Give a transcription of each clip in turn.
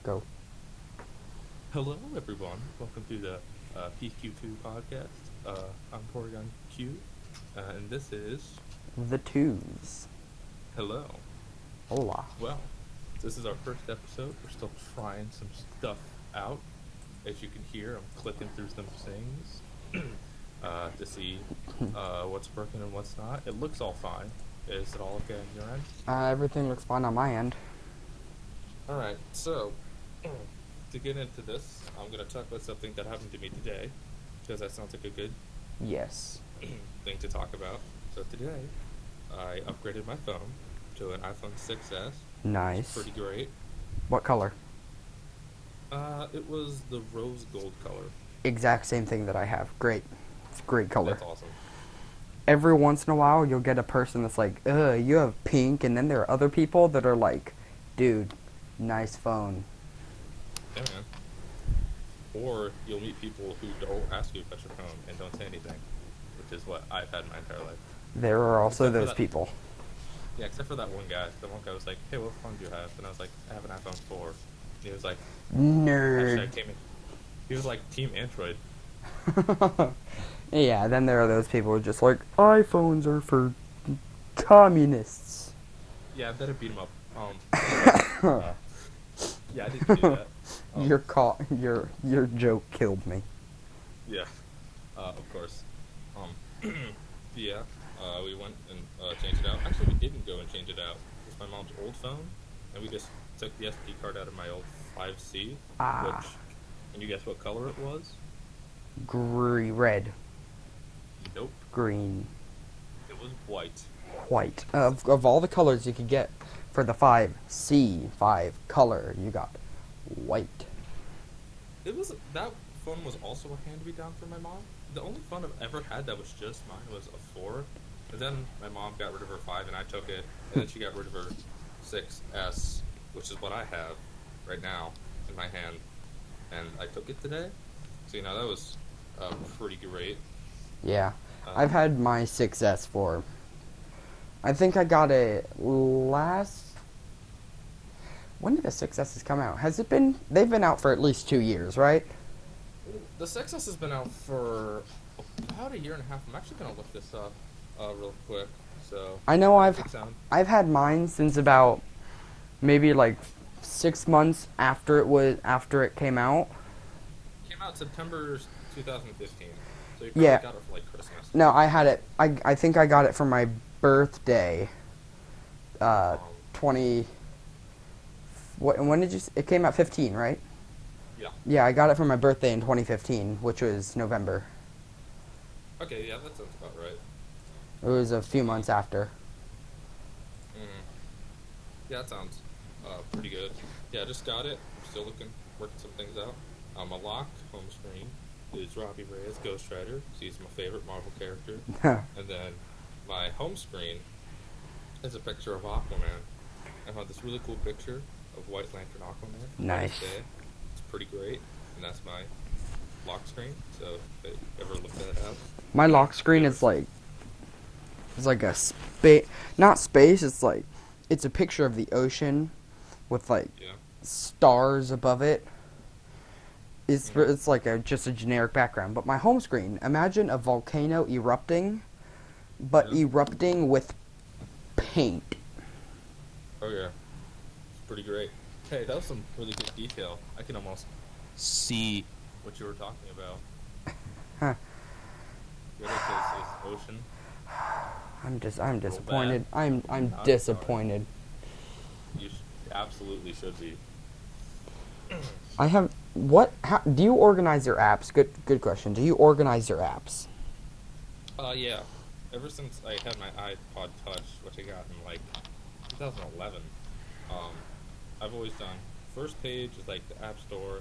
Go. Hello, everyone. Welcome to the PQ2 podcast. I'm Porygon-Q, and this is The twos. Hello. Hola. Well, this is our first episode. We're still trying some stuff out. As you can hear, I'm clicking through some things to see what's working and what's not. It looks all fine. Is it all okay on your end? Everything looks fine on my end. All right. So, to get into this, I'm going to talk about something that happened to me today, because that sounds like a good Yes. thing to talk about. So today, I upgraded my phone to an iPhone 6s. It's Nice. pretty great. What color? It was the rose gold color. Exact same thing that I have. Great. It's a great color. That's awesome. Every once in a while, you'll get a person that's like, ugh, you have pink, and then there are other people that are like, dude, nice phone. Yeah, man. Or you'll meet people who don't ask you about your phone and don't say anything, which is what I've had my entire life. There are also Except for those that, people. yeah, except for that one guy. The one guy was like, "Hey, what phone do you have?" And I was like, "I have an iPhone 4." And he was like, Nerd. hashtag team. He was like Team Android. Yeah, then there are those people who are just like, iPhones are for communists. Yeah, I better beat him up. Uh, yeah, I didn't do that. Your joke killed me. Yeah, of course. Um, yeah, we went and changed it out. Actually, we didn't go and change it out. It's my mom's old phone, and we just took the SD card out of my old 5C, which, can you guess what color it was? Red. Nope, Green. it was white. White. Of all the colors you could get for the 5C5 color, you got white. That phone was also a hand-me-down for my mom. The only phone I've ever had that was just mine was a 4, and then my mom got rid of her 5, and I took it, and then she got rid of her 6S, which is what I have right now in my hand, and I took it today. So, that was pretty great. Yeah. I've had my 6S for... I think I got it last... When did the 6S's come out? Has it been... They've been out for at least 2 years, right? The 6S has been out for about a year and a half. I'm actually going to look this up real quick. So I know it sound- I've had mine since about maybe like 6 months after it came out. Came out September 2015. So you probably Yeah. got it for like Christmas. No, I had it. I think I got it for my birthday. 20. When did you? It came out 15, right? Yeah. Yeah, I got it for my birthday in 2015, which was November. Okay, yeah, that sounds about right. It was a few months after. Yeah, that sounds pretty good. Yeah, I just got it. I'm still working some things out. My lock home screen is Robbie Reyes, Ghost Rider. He's my favorite Marvel character. And then my home screen is a picture of Aquaman. I found this really cool picture of White Lantern Aquaman. Nice. It's pretty great, and that's my lock screen. So if you ever look that up. My lock screen is like... It's like a space... Not space, it's a picture of the ocean with like stars above it. It's like just a generic background. But my home screen, imagine a volcano erupting, but erupting with paint. Oh yeah, it's pretty great. Hey, that was some really good detail. I can almost see what you were talking about. Huh. The other case is ocean. I'm disappointed. I'm Not disappointed. You absolutely should be. I have how do you organize your apps? Good question. Do you organize your apps? Yeah. Ever since I had my iPod Touch, which I got in like 2011, I've always done first page is like the App Store,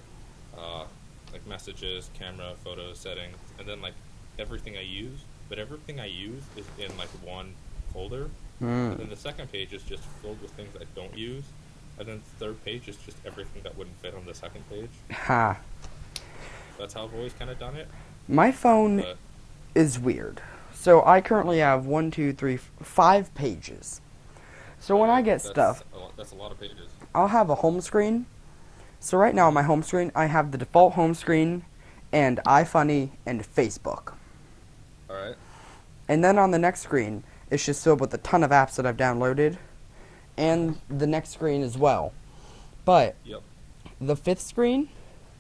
like messages, camera, photos, settings, and then like everything I use. But everything I use is in like one folder, and then the second page is just filled with things I don't use, and then the third page is just everything that wouldn't fit on the second page. Ha. That's how I've always kind of done it. My phone But is weird. So I currently have 5 pages. So when I get stuff, that's a lot of pages. I'll have a home screen, So right now on my home screen, I have the default home screen and iFunny and Facebook. All right. And then on the next screen, it's just filled with a ton of apps that I've downloaded, and the next screen as well. But Yep. the fifth screen,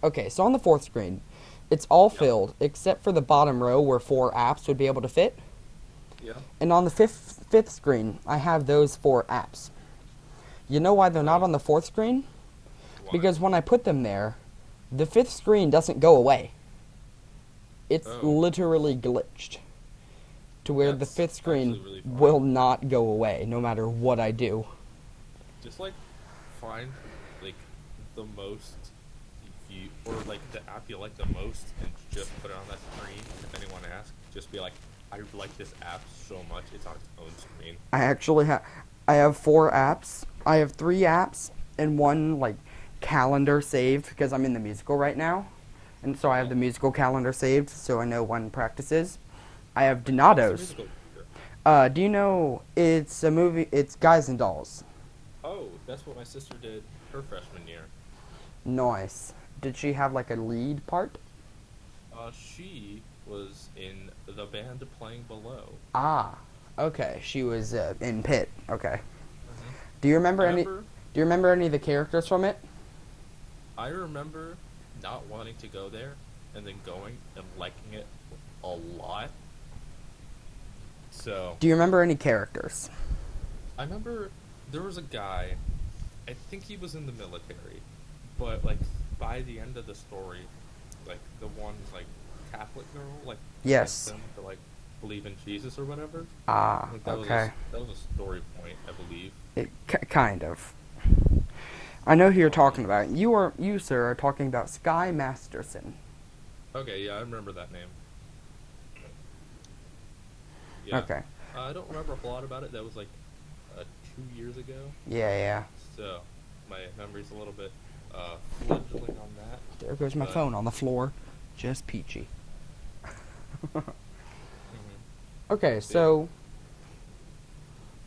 okay, so on the fourth screen, it's all Yep. filled except for the bottom row where 4 apps would be able to fit. Yeah. And on the fifth screen, I have those 4 apps. You know why they're not on the fourth screen? Why? Because when I put them there, the fifth screen doesn't go away. It's Oh. literally glitched to where the That's fifth screen actually really funny. will not go away no matter what I do. Just like find like the most you or like the app you like the most and just put it on that screen. If anyone asks, just be like, I like this app so much it's on its own screen. I have 4 apps. I have 3 apps and 1 like calendar saved because I'm in the musical right now. And so I have the musical calendar saved so I know when practice is. I have What's the Donato's. musical here? Do you know it's a movie? It's Guys and Dolls. Oh, that's what my sister did her freshman year. Nice. Did she have like a lead part? She was in the band playing below. Ah, okay. She was in Pit. Okay. Mhm. Do you remember I any? remember, Do you remember any of the characters from it? I remember not wanting to go there and then going and liking it a lot. So Do you remember any characters? I remember there was a guy, I think he was in the military, but like by the end of the story, like the one like Catholic girl, like Yes. asked him to like believe in Jesus or whatever. Ah, I think that okay. that was a story point, I believe. Kind of. I know who you're talking about. You, sir, are talking about Sky Masterson. Okay, yeah, I remember that name. Yeah. Okay. I don't remember a whole lot about it. That was like 2 years ago. Yeah. So my memory's a little bit fledgling on that. There goes my But- phone on the floor. Just peachy. Mhm. Okay, so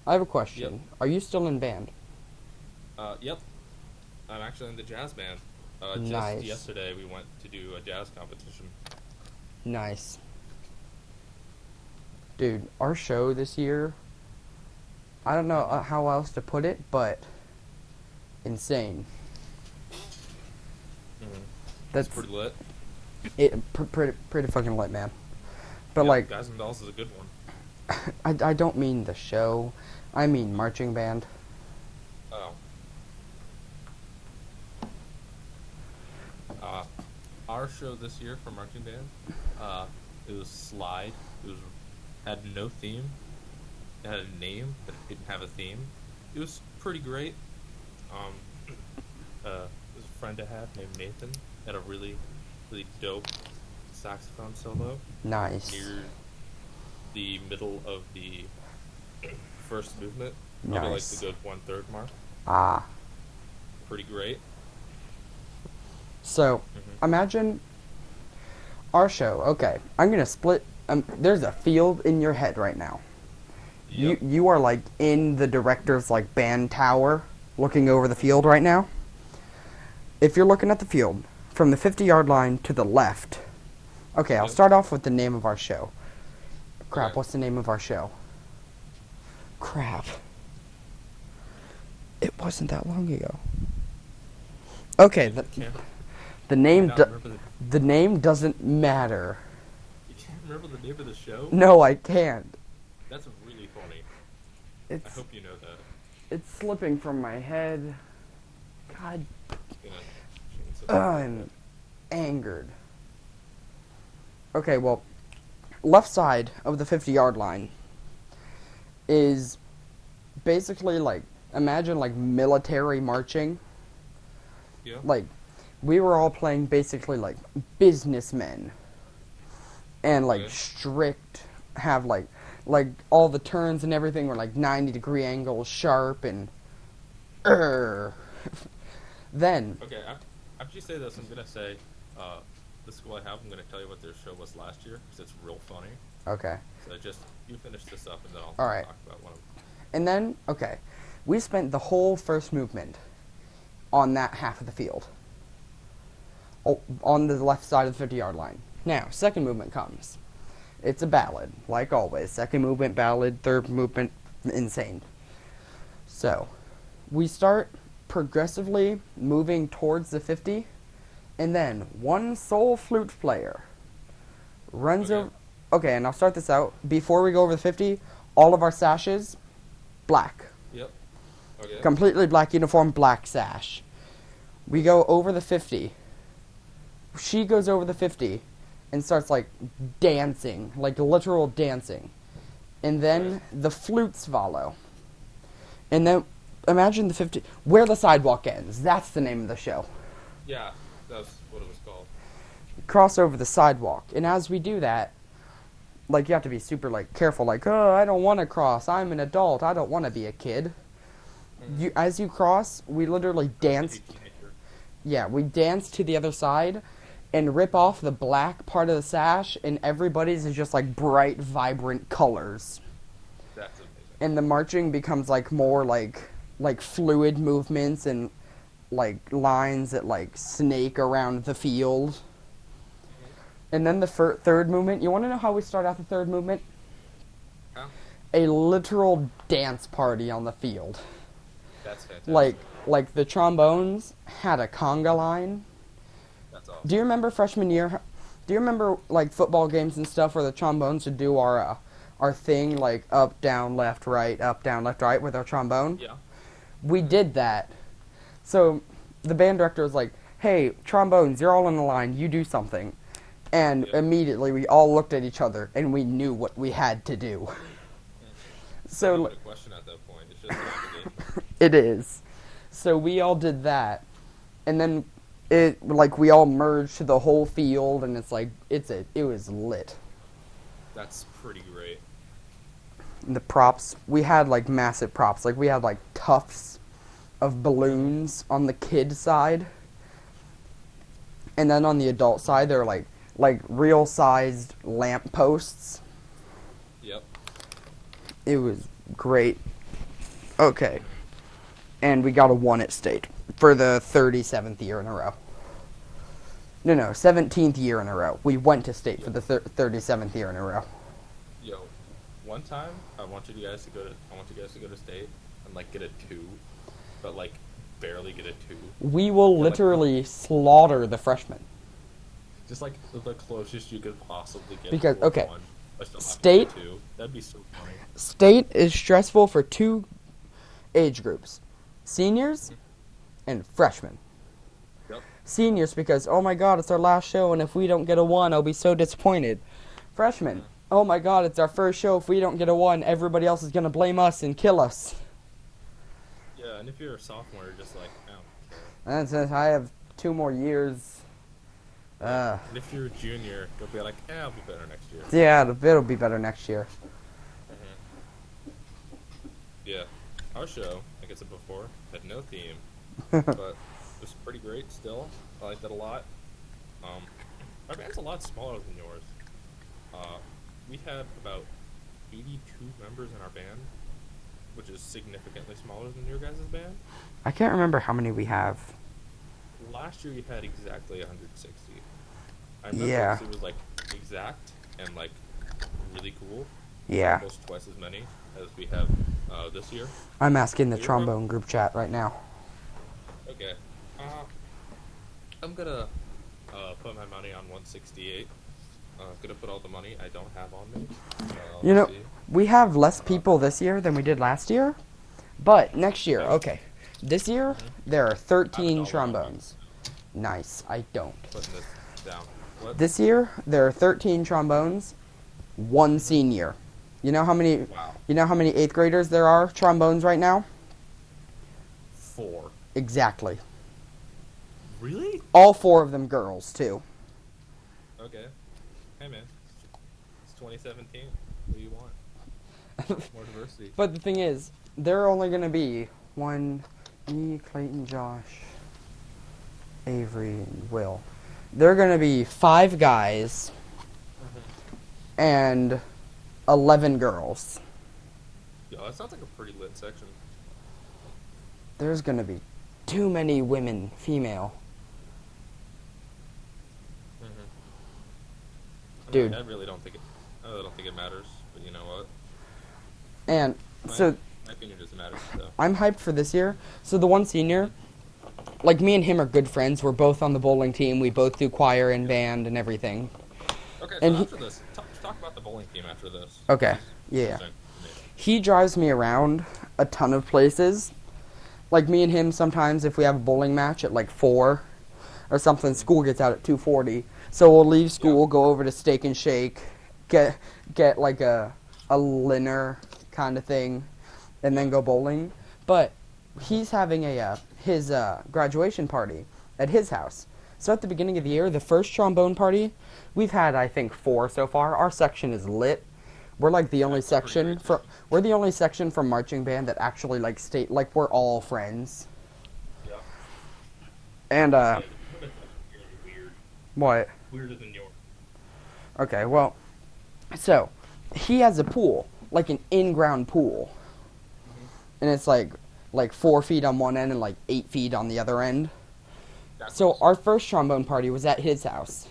I have a question. Yep. Are you still in band? Yep. I'm actually in the jazz band. Nice. Just yesterday we went to do a jazz competition. Nice. Dude, our show this year, I don't know how else to put it, but insane. That's It's pretty lit. pretty fucking lit, man. But Yeah, like, Guys and Dolls is a good one. I don't mean the show. I mean marching band. Oh. Our show this year for marching band, it was Slide. Had no theme. It had a name, but it didn't have a theme. It was pretty great. There's a friend I have named Nathan. Had a really, really dope saxophone solo Nice. near the middle of the first movement. Probably like Nice. the good 1/3 mark. Ah. Pretty great. So, imagine our show. Okay, I'm gonna split. There's a field in your head right now. Yep. You are like in the director's like band tower, looking over the field right now. If you're looking at the field from the 50-yard line to the left. Okay, I'll Yep. start off with the name of our show. Crap, Okay. what's the name of our show? Crap. It wasn't that long ago. Okay, the name Not remember the name doesn't matter. You can't remember the name of the show? No, I can't. That's really funny. I It's hope you know that. it's slipping from my head. God, You know, change something like I'm angered. Okay, well, left side of the 50-yard line is basically like, imagine like military marching. that. Yeah. Like, we were all playing basically like businessmen. And like Okay. strict, have like all the turns and everything were like 90-degree angles, sharp and Then, Okay, after you say this, I'm gonna say, the school I have, I'm gonna tell you what their show was last year, because it's real funny. okay. So just, you finish this up, and then I'll Alright. talk about one of them. And then, okay, we spent the whole first movement on that half of the field. on the left side of the 50-yard line. Now, second movement comes. It's a ballad, like always. Second movement, ballad. Third movement, insane. So, we start progressively moving towards the 50, and then one sole flute player runs over. Okay, and I'll start this out. Before we go over the 50, all of our sashes, black. Yep. Okay. Completely black uniform, black sash. We go over the 50. She goes over the 50 and starts, like, dancing. Like, literal dancing. And then the flutes follow. And then, imagine the 50... Where the Sidewalk Ends. That's the name of the show. Yeah, that's what it was called. Cross over the sidewalk. And as we do that, like, you have to be super, like, careful. Like, oh, I don't want to cross. I'm an adult. I don't want to be a kid. As you cross, we literally dance. Yeah, we dance to the other side and rip off the black part of the sash, and everybody's is just like bright, vibrant colors. That's amazing. And the marching becomes like more like fluid movements and like lines that like snake around the field. And then the third movement. You want to know how we start out the third movement? How? A literal dance party on the field. That's fantastic. Like the trombones had a conga line. That's awesome. Do you remember freshman year? Do you remember like football games and stuff where the trombones would do our thing like up, down, left, right with our trombone? Yeah. We did that. So the band director was like, "Hey, trombones, you're all in the line. You do something." And immediately we all looked at each other and we knew what we had to do. So not even a question at that point. It's just an obligation. It is. So we all did that, and then we all merged to the whole field, and it's like it was lit. That's pretty great. And the props, we had like massive props, like we had like tufts of balloons on the kid side, and then on the adult side there were like real sized lamp posts. Yep. It was great. Okay. And we got a 1 at state for the 37th year in a row. No, 17th year in a row. We went to state for the 37th year in a row. Yo, one time I want you guys to go to state and like get a 2, but like barely get a 2. We will literally slaughter the freshmen. Just like the closest you could possibly get. Because to okay, 1, but still state. 2. That'd be so funny. State is stressful for 2 age groups. Seniors and freshmen. Yep. Seniors because, oh my god, it's our last show, and if we don't get a 1, I'll be so disappointed. Freshmen, oh my god, it's our first show, if we don't get a 1, everybody else is going to blame us and kill us. Yeah, and if you're a sophomore, you're just like, oh. That's it, I have 2 more years. And if you're a junior, you'll be like, I'll be better next year. Yeah, it'll be better next year. Yeah, our show, like I said before, had no theme, but it was pretty great still. I like that a lot. Our band's a lot smaller than yours. We had about 82 members in our band, which is significantly smaller than your guys' band. I can't remember how many we have. Last year you had exactly 160. I remember Yeah. it was like exact and like really cool. Yeah. Almost twice as many as we have this year. I'm asking the trombone group chat right now. Okay. I'm gonna put my money on 168. Gonna put all the money I don't have on me. You know, see. we have less people this year than we did last year, but next year, okay. This year, there are 13 trombones. Nice, I don't. Putting this down. What? This year, there are 13 trombones, 1 senior. You know how many? Wow. You know how many 8th graders there are trombones right now? 4. Exactly. Really? All 4 of them girls too. Okay. Hey man, it's 2017. What do you want? More diversity. But the thing is, there are only gonna be me, Clayton, Josh, Avery, and Will. There are gonna be 5 guys and 11 girls. Yo, that sounds like a pretty lit section. There's gonna be too many women, female. dude. I really don't think it matters, but you know what? And so My opinion doesn't matter. So. I'm hyped for this year. So the one senior, like me and him are good friends. We're both on the bowling team. We both do choir and band and everything. Okay, And so after this, talk about the bowling team after this. Okay, yeah. He drives me around a ton of places. Like me and him sometimes if we have a bowling match at like 4 or something, school gets out at 2:40. So we'll leave school, go over to Steak and Shake, get like a dinner kind of thing, and then go bowling. But he's having his graduation party at his house. So at the beginning of the year, the first trombone party, we've had I think 4 so far. Our section is lit. We're like the only section from marching band that actually like we're all friends. Yeah. And Weird. what? Weirder than yours. Okay, well, so he has a pool, like an in-ground pool, and it's like 4 feet on one end and like 8 feet on the other end. So our first trombone party was at his house,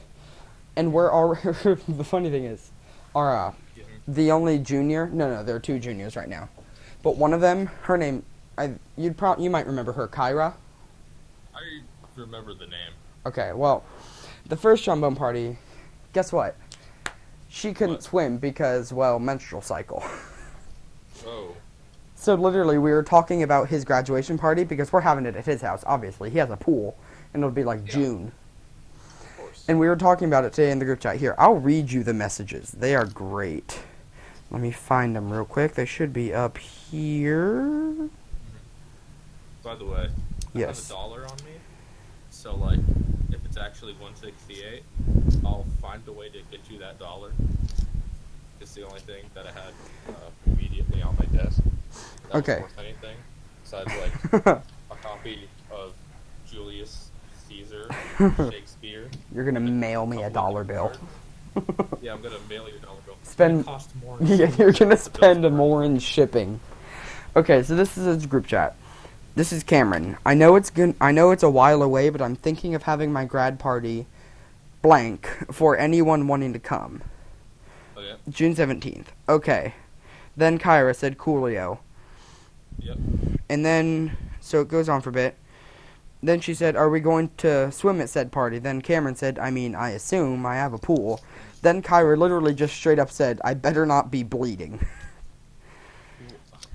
and we're all. The funny thing is, our the only junior. No, there are 2 juniors right now, but one of them, her name, you might remember her, Kyra. I remember the name. Okay, well, the first trombone party, guess what? She couldn't swim because, well, menstrual cycle. Oh. So literally, we were talking about his graduation party because we're having it at his house. Obviously, he has a pool, and it'll be like June. Of course. And we were talking about it today in the group chat. Here, I'll read you the messages. They are great. Let me find them real quick. They should be up here. By the way, Yes. I have $1 on me. So like, if it's actually 168, I'll find a way to get you that $1. It's the only thing that I had immediately on my desk. That Okay. wasn't worth anything besides like a copy of Julius Caesar, Shakespeare. You're gonna mail me a $1 bill. Yeah, I'm gonna mail you a $1 bill. Spend. It cost more. Yeah, you're gonna spend more in shipping. Okay, so this is his group chat. This is Cameron. I know it's a while away, but I'm thinking of having my grad party blank for anyone wanting to come. Oh yeah. June 17th. Okay. Then Kyra said Coolio. Yep. And then, so it goes on for a bit. Then she said, are we going to swim at said party? Then Cameron said, I mean, I assume I have a pool. Then Kyra literally just straight up said, I better not be bleeding.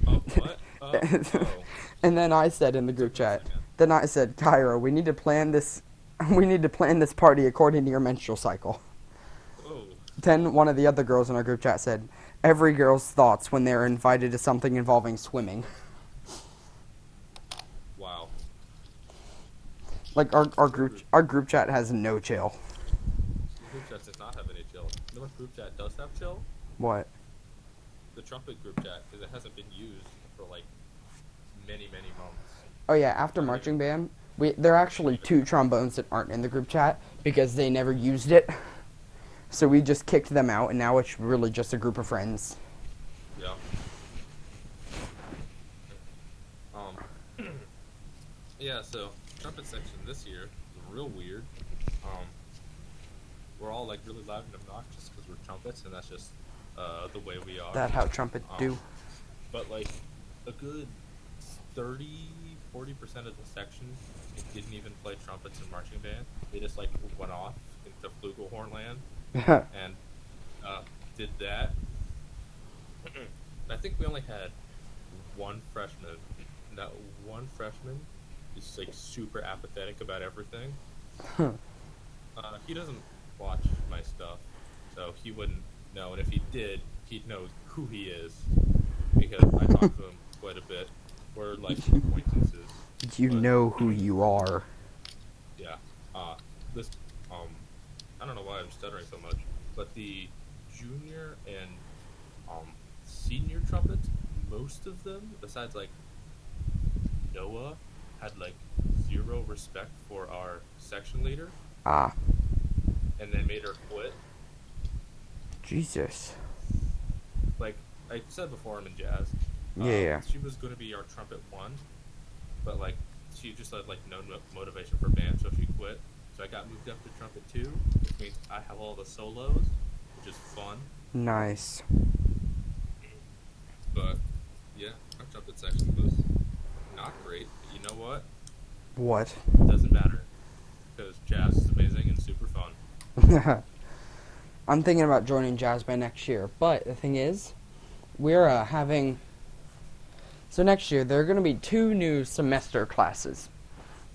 Oh, what? Oh. And then I said in the group chat, then I said, Kyra, we need to plan this party according to your menstrual cycle. Oh. Then one of the other girls in our group chat said, every girl's thoughts when they're invited to something involving swimming. Wow. Like our group chat has no chill. The group chat does not have any chill. You know what group chat does have chill? What? The trumpet group chat, because it hasn't been used for like many months. Oh yeah, after marching band, there are actually 2 trombones that aren't in the group chat because they never used it. So we just kicked them out, and now it's really just a group of friends. Yeah. Yeah, so trumpet section this year is real weird. We're all like really loud and obnoxious because we're trumpets, and that's just the way we are. That's how trumpets do. But like a good 30-40% of the section didn't even play trumpets in marching band. They just like went off into flugelhorn land and did that. I think we only had one freshman. That one freshman is like super apathetic about everything. He doesn't watch my stuff, so he wouldn't know. And if he did, he'd know who he is because I talk to him quite a bit. We're like acquaintances. You know who you are. Yeah. This. I don't know why I'm stuttering so much, but the junior and senior trumpets, most of them, besides like Noah, had like 0 respect for our section leader. Ah. And they made her quit. Jesus. Like I said before, I'm in jazz. Yeah. She was going to be our trumpet 1, but like she just had like no motivation for band, so she quit. So I got moved up to trumpet 2, which means I have all the solos, which is fun. Nice. But yeah, our trumpet section was not great. But you know what? What? Doesn't matter because jazz is amazing and super fun. I'm thinking about joining jazz band next year, but the thing is, we're having. So next year there are going to be 2 new semester classes.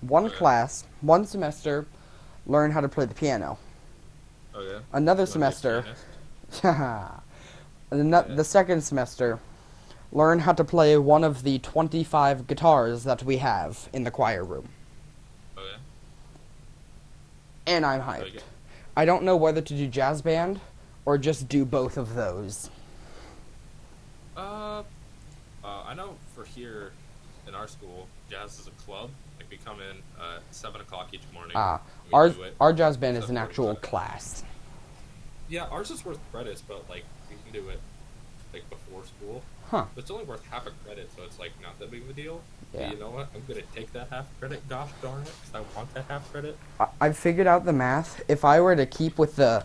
One Okay. class, one semester, learn how to play the piano. Oh yeah. Another You want to be a semester, pianist? the second semester, learn how to play one of the 25 guitars that we have in the choir room. Oh yeah. And I'm So you hyped. get, I don't know whether to do jazz band or just do both of those. uh, I know for here in our school, jazz is a club. Like we come in 7 o'clock each morning. Ah, And we do it. our jazz band is an actual 7:45. class. Yeah, ours is worth credits, but like we can do it like before school. Huh. But it's only worth half a credit, so it's like not that big of a deal. Yeah. But you know what? I'm gonna take that half credit. Gosh darn it, because I want that half credit. I've figured out the math. If I were to keep with the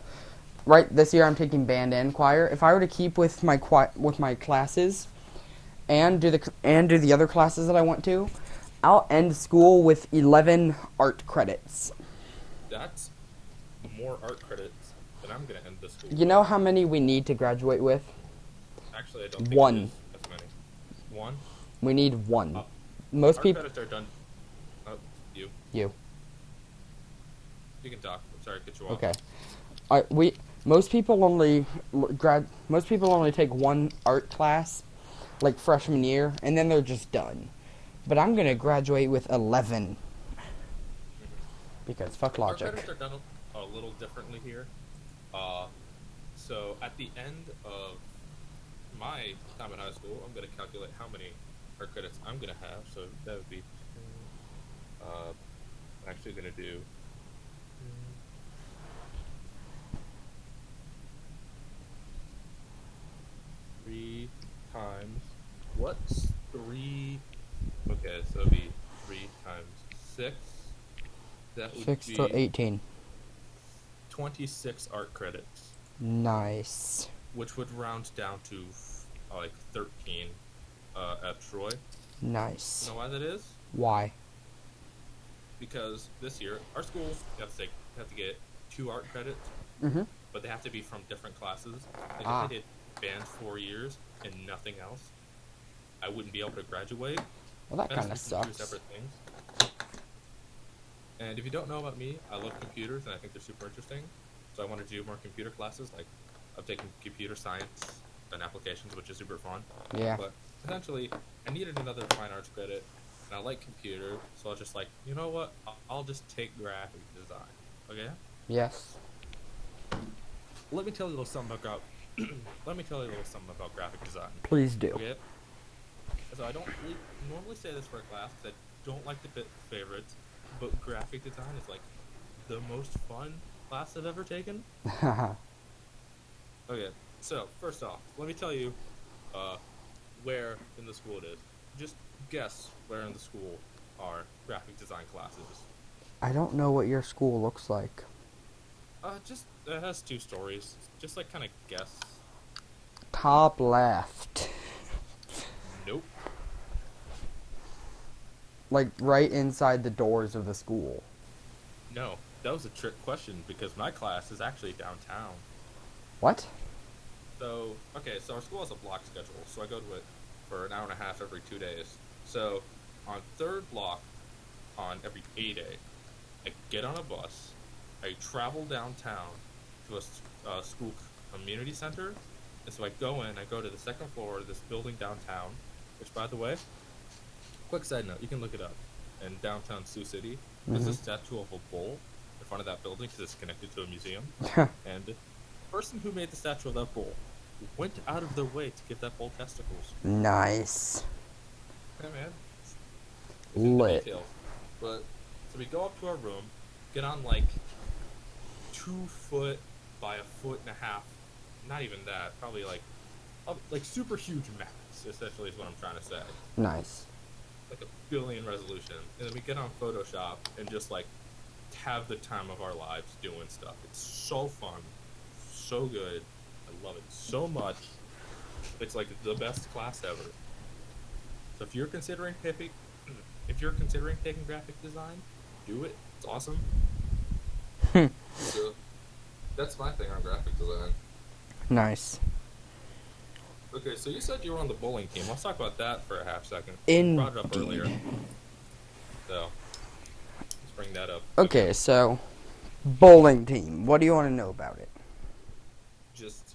right this year, I'm taking band and choir. If I were to keep with my classes and do the other classes that I want to, I'll end school with 11 art credits. That's more art credits than I'm gonna end the school. You know how many we need to graduate with? Actually, I don't think One. it is as many. One. We need 1. Uh, Most Art people. credits are done. You. You. You can talk. I'm sorry, to cut you off. Okay. Most people only most people only take 1 art class, like freshman year, and then they're just done. But I'm gonna graduate with 11 because fuck Our logic. credits are done a little differently here. So at the end of my time in high school, I'm gonna calculate how many art credits I'm gonna have. So that would be. I'm actually gonna do. 3 times. What's 3? Okay, so it'd be 3 times 6. That would 6 be to 18. 26 art credits, Nice. which would round down to like 13 at Troy. Nice. You know why that is? Why? Because this year, our school, you have to get 2 art credits, Mhm. but they have to be from different classes. Like if Ah. I did band 4 years and nothing else, I wouldn't be able to graduate. Well, that That's kind of two sucks. separate things. And if you don't know about me, I love computers and I think they're super interesting. So I want to do more computer classes. Like I've taken computer science and applications, which is super fun. Yeah. But essentially, I needed another fine arts credit, and I like computer, so I was just like, you know what? I'll just take graphic design. Okay. Yes. Let me tell you a little something about. Let me tell you a little something about graphic design. Please do. Okay. So I don't normally say this for a class because I don't like to pick favorites, but graphic design is like the most fun class I've ever taken. Okay, so first off, let me tell you where in the school it is. Just guess where in the school are graphic design classes. I don't know what your school looks like. Just it has 2 stories. Just like kind of guess. Top left. Nope. Like right inside the doors of the school. No, that was a trick question because my class is actually downtown. What? So, okay, so our school has a block schedule, so I go to it for an hour and a half every 2 days. So, on 3rd block, on every A day, I get on a bus, I travel downtown to a school community center, and so I go to the 2nd floor of this building downtown, which, by the way, quick side note, you can look it up. In downtown Sioux City, there's a statue of a bull in front of that building because it's connected to a museum, and the person who made the statue of that bull went out of their way to give that bull testicles. Nice. Yeah, man. It's in the Lit. details. But so we go up to our room, get on like 2 foot by a foot and a half, not even that, probably like super huge mats. Essentially, is what I'm trying to say. Nice. Like a billion resolution, and then we get on Photoshop and just like have the time of our lives doing stuff. It's so fun, so good. I love it so much. It's like the best class ever. So if you're considering taking graphic design, do it. It's awesome. So that's my thing on graphic design. Nice. Okay, so you said you were on the bowling team. Let's talk about that for a half second. You brought it up Indeed. earlier. So let's bring that up. Okay, so bowling team. What do you want to know about it? Just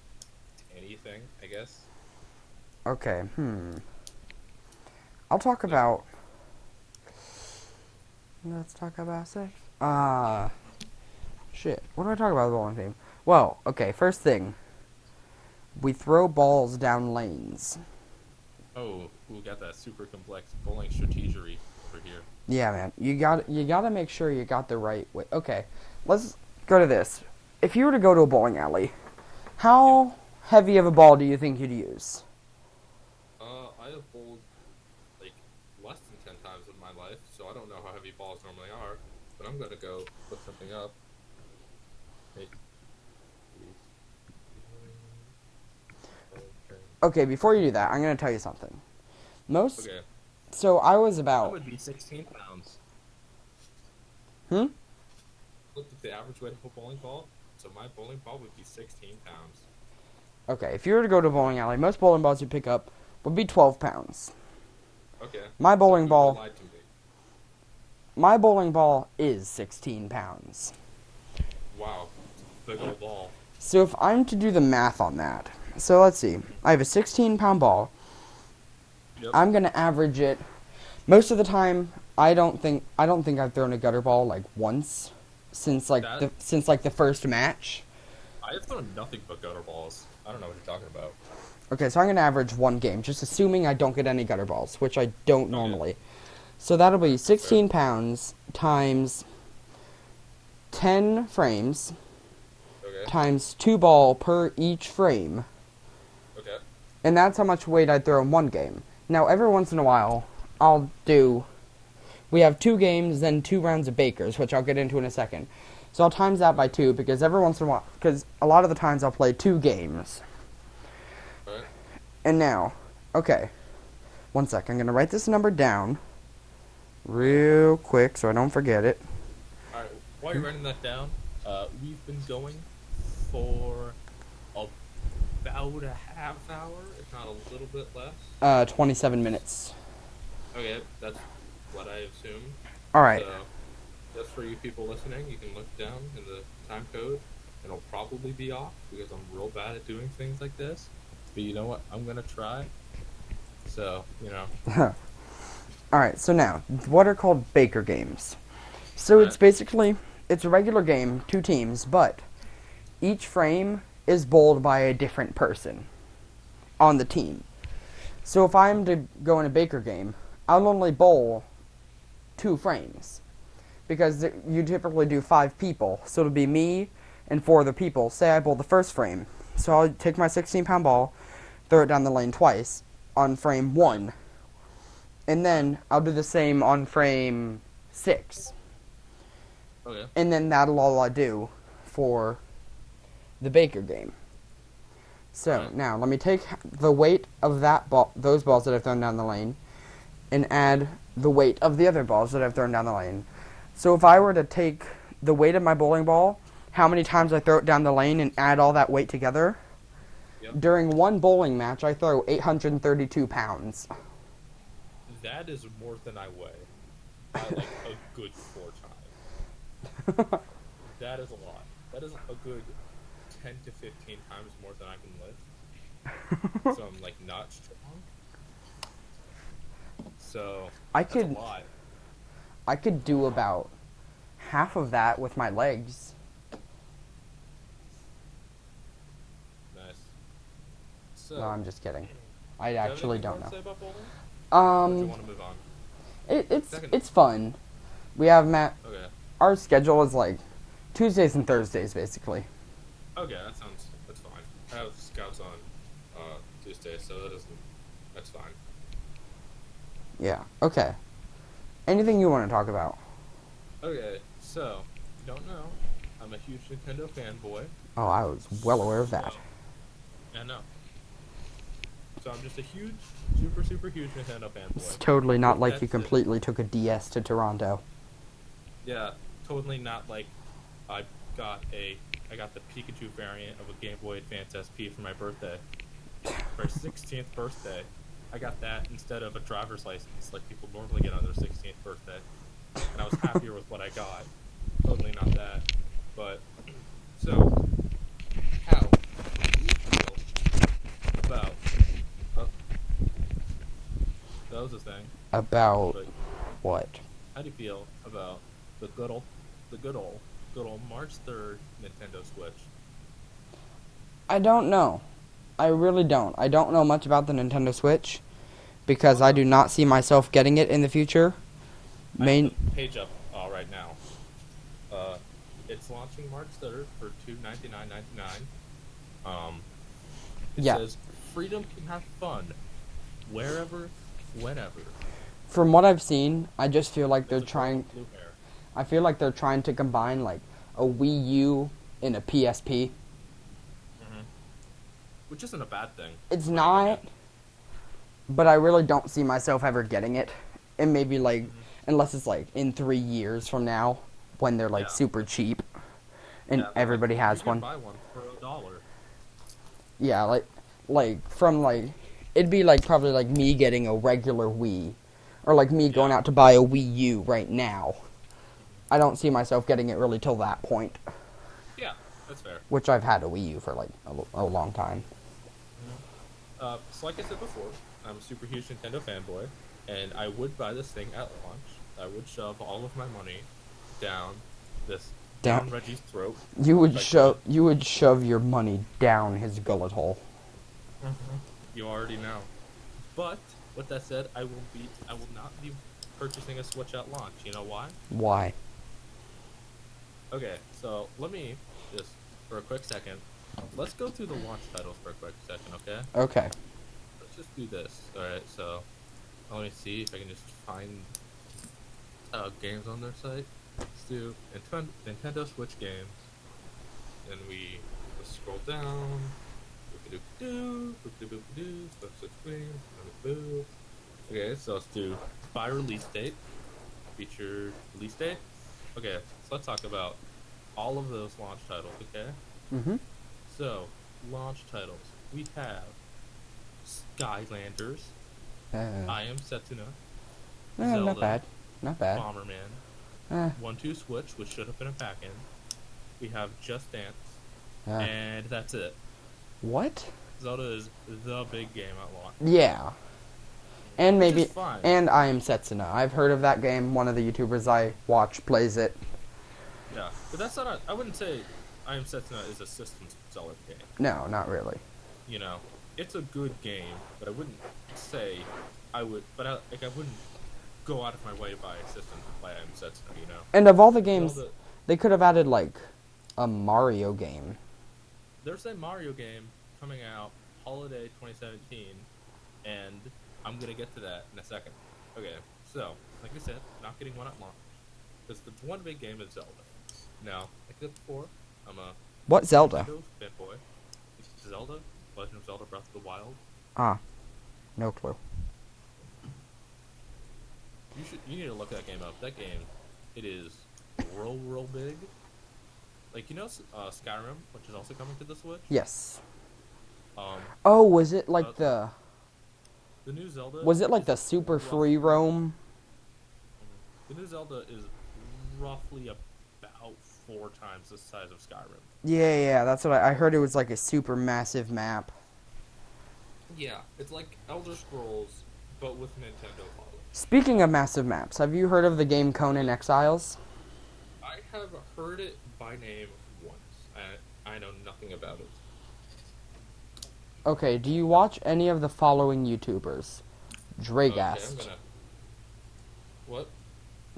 anything, I guess. Okay, I'll talk about. Let's talk about sex. Shit. What do I talk about the bowling team? Well, okay, first thing. We throw balls down lanes. Oh, we got that super complex bowling strategery over here. Yeah, man. You gotta make sure you got the right way. Okay, let's go to this. If you were to go to a bowling alley, how heavy of a ball do you think you'd use? I have bowled like less than 10 times in my life, so I don't know how heavy balls normally are. But I'm gonna go look something up. Hey. Okay, before you do that, I'm gonna tell you something. Okay. So I was That about. would be 16 pounds. Hmm? Looked at the average weight of a bowling ball, so my bowling ball would be 16 pounds. Okay, if you were to go to a bowling alley, most bowling balls you pick up would be 12 pounds. Okay. My bowling so ball. lied to me. My bowling ball is 16 pounds. Wow. Big old ball. So if I'm to do the math on that, so let's see. I have a 16-pound ball. Yep. I'm gonna average it. Most of the time, I don't think I've thrown a gutter ball like once since the first match. I have thrown nothing but gutter balls. I don't know what you're talking about. Okay, so I'm gonna average one game, just assuming I don't get any gutter balls, which I don't normally. So that'll be 16 pounds times 10 frames times 2 ball per each frame. Okay. And that's how much weight I'd throw in one game. Now, every once in a while, we have 2 games, then 2 rounds of Bakers, which I'll get into in a second. So I'll times that by 2, because a lot of the times I'll play 2 games. Alright. And now, okay, one sec, I'm going to write this number down real quick so I don't forget it. Alright, while you're writing that down, we've been going for about a half hour, if not a little bit less. 27 minutes. Okay, that's what I assumed. Alright. So, just for you people listening, you can look down in the time code, and it'll probably be off, because I'm real bad at doing things like this. But you know what? I'm gonna try. So, you know. Alright, so now, what are called Baker games? So it's basically, it's a regular game, 2 teams, but each frame is bowled by a different person on the team. So if I'm to go in a Baker game, I'll only bowl 2 frames. Because you typically do 5 people, so it'll be me and 4 other people. Say I bowl the first frame. So I'll take my 16-pound ball, throw it down the lane twice on frame 1. And then I'll do the same on frame 6. Okay. And then that'll all I do for the Baker game. So now let me take the weight of those balls that I've thrown down the lane, and add the weight of the other balls that I've thrown down the lane. So if I were to take the weight of my bowling ball, how many times I throw it down the lane, and add all that weight together, during one bowling match I throw 832 pounds. That is more than I weigh. By like a good 4 times. That is a lot. That is a good 10 to 15 times more than I can lift. So I'm like not strong. So that's a lot. I could do about half of that with my legs. Nice. So, No, I'm just kidding. I actually don't know. Say about bowling? Or do you want to move on? It's fun. We have Okay. Our schedule is like Tuesdays and Thursdays basically. Okay, that's fine. I have scouts on Tuesday, so that's fine. Yeah. Okay. Anything you want to talk about? Okay, so if you don't know, I'm a huge Nintendo fanboy. Oh, I was well aware of that. So, I know. So I'm just a huge, super, super huge Nintendo It's fanboy. totally not With like that you said, completely took a DS to Toronto. yeah, totally not like I I got the Pikachu variant of a Game Boy Advance SP for my birthday. For my 16th birthday, I got that instead of a driver's license like people normally get on their 16th birthday. And I was happier with what I got. Totally not that. But, so, how do you feel about, oh, that was a thing, About but what? how do you feel about the good old March 3rd Nintendo Switch? I don't know. I really don't. I don't know much about the Nintendo Switch because I do not see myself getting it in the future. I have the page up right now. It's launching March 3rd for $299.99. It Yeah. says freedom can have fun wherever, whenever. From what I've seen, I just feel like they're There's a girl trying. with blue hair. I feel like they're trying to combine like a Wii U and a PSP. Which isn't a bad thing. It's not, but I really don't see myself ever getting it. And maybe like, unless it's like in 3 years from now when they're like super cheap and everybody has you can one. buy one for $1. Yeah, like from like, it'd be like probably like me getting a regular Wii, or like me going out to buy a Wii U right now. I don't see myself getting it really till that point. Yeah, that's fair. Which I've had a Wii U for like a long time. So like I said before, I'm a super huge Nintendo fanboy, and I would buy this thing at launch. I would shove all of my money down Reggie's throat. You would shove your money down his gullet hole. You already know. But with that said, I will not be purchasing a Switch at launch. You know why? Why? Okay, so let me just for a quick second. Let's go through the launch titles for a quick second, okay? Okay. Let's just do this. Alright, so let me see if I can just find games on their site. Let's do Nintendo Switch games. And we just scroll down. Okay, so let's do by release date. Featured release date. Okay, so let's talk about all of those launch titles, okay? Mm-hmm. So, launch titles. We have Skylanders, I Am Setsuna, Zelda, not bad. Not bad. Bomberman, 1-2 Switch, which should have been a pack-in. We have Just Dance, and that's it. What? Zelda is the big game at launch. Yeah. And Which maybe, is fine. and I Am Setsuna. I've heard of that game. One of the YouTubers I watch plays it. Yeah, but that's not. I wouldn't say I Am Setsuna is a systems Zelda game. No, not really. You know, it's a good game, but I wouldn't say I would. But I wouldn't go out of my way to buy a system to play I Am Setsuna. You know. And of all the games, they could have added like a Mario game. There's a Mario game coming out holiday 2017, and I'm gonna get to that in a second. Okay, so like I said, not getting one at launch because the one big game is Zelda. Now, like I said before, I'm a What Zelda? Nintendo fanboy. It's Zelda, Legend of Zelda: Breath of the Wild. No clue. You need to look that game up. That game, it is real big. Like Skyrim, which is also coming to the Switch. Yes. Oh, was it like the new Zelda? Was it like the super free roam? The new Zelda is roughly about 4 times the size of Skyrim. Yeah, that's what I heard. It was like a super massive map. Yeah, it's like Elder Scrolls, but with Nintendo following. Speaking of massive maps, have you heard of the game Conan Exiles? I have heard it by name once. I know nothing about it. Okay, do you watch any of the following YouTubers? Dragast. Okay, What?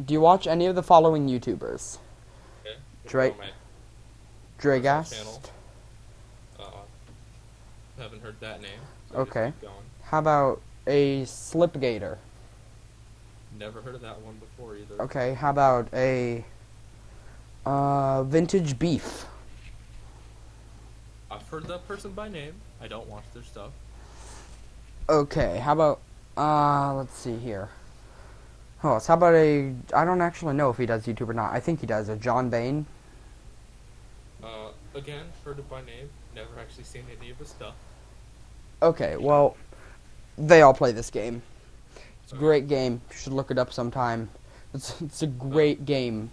Do you watch any of the following YouTubers? Okay. Dragast. Haven't heard that name. So Okay. How about a Slipgator? Never heard of that one before either. Okay, how about a Vintage Beef. I've heard that person by name. I don't watch their stuff. Okay, how about, let's see here. Oh, so how about I don't actually know if he does YouTube or not. I think he does, a John Bain. Again, heard it by name. Never actually seen any of his stuff. Okay, well, they all play this game. It's a great game. You should look it up sometime. It's a great game.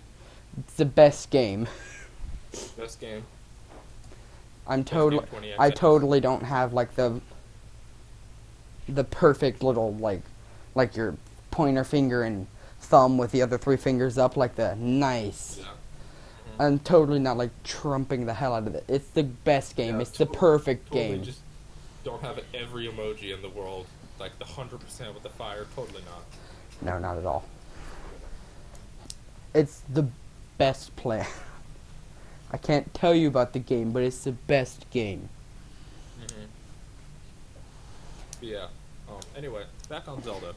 It's the best game. Best game. I totally don't have like the perfect little like your pointer finger and thumb with the other 3 fingers up like the nice. Yeah. I'm totally not like trumping the hell out of it. It's the best game. Yeah, it's the perfect game. Just don't have every emoji in the world, like the 100% with the fire. Totally not. No, not at all. It's the best play. I can't tell you about the game, but it's the best game. Yeah. Anyway, back on Zelda.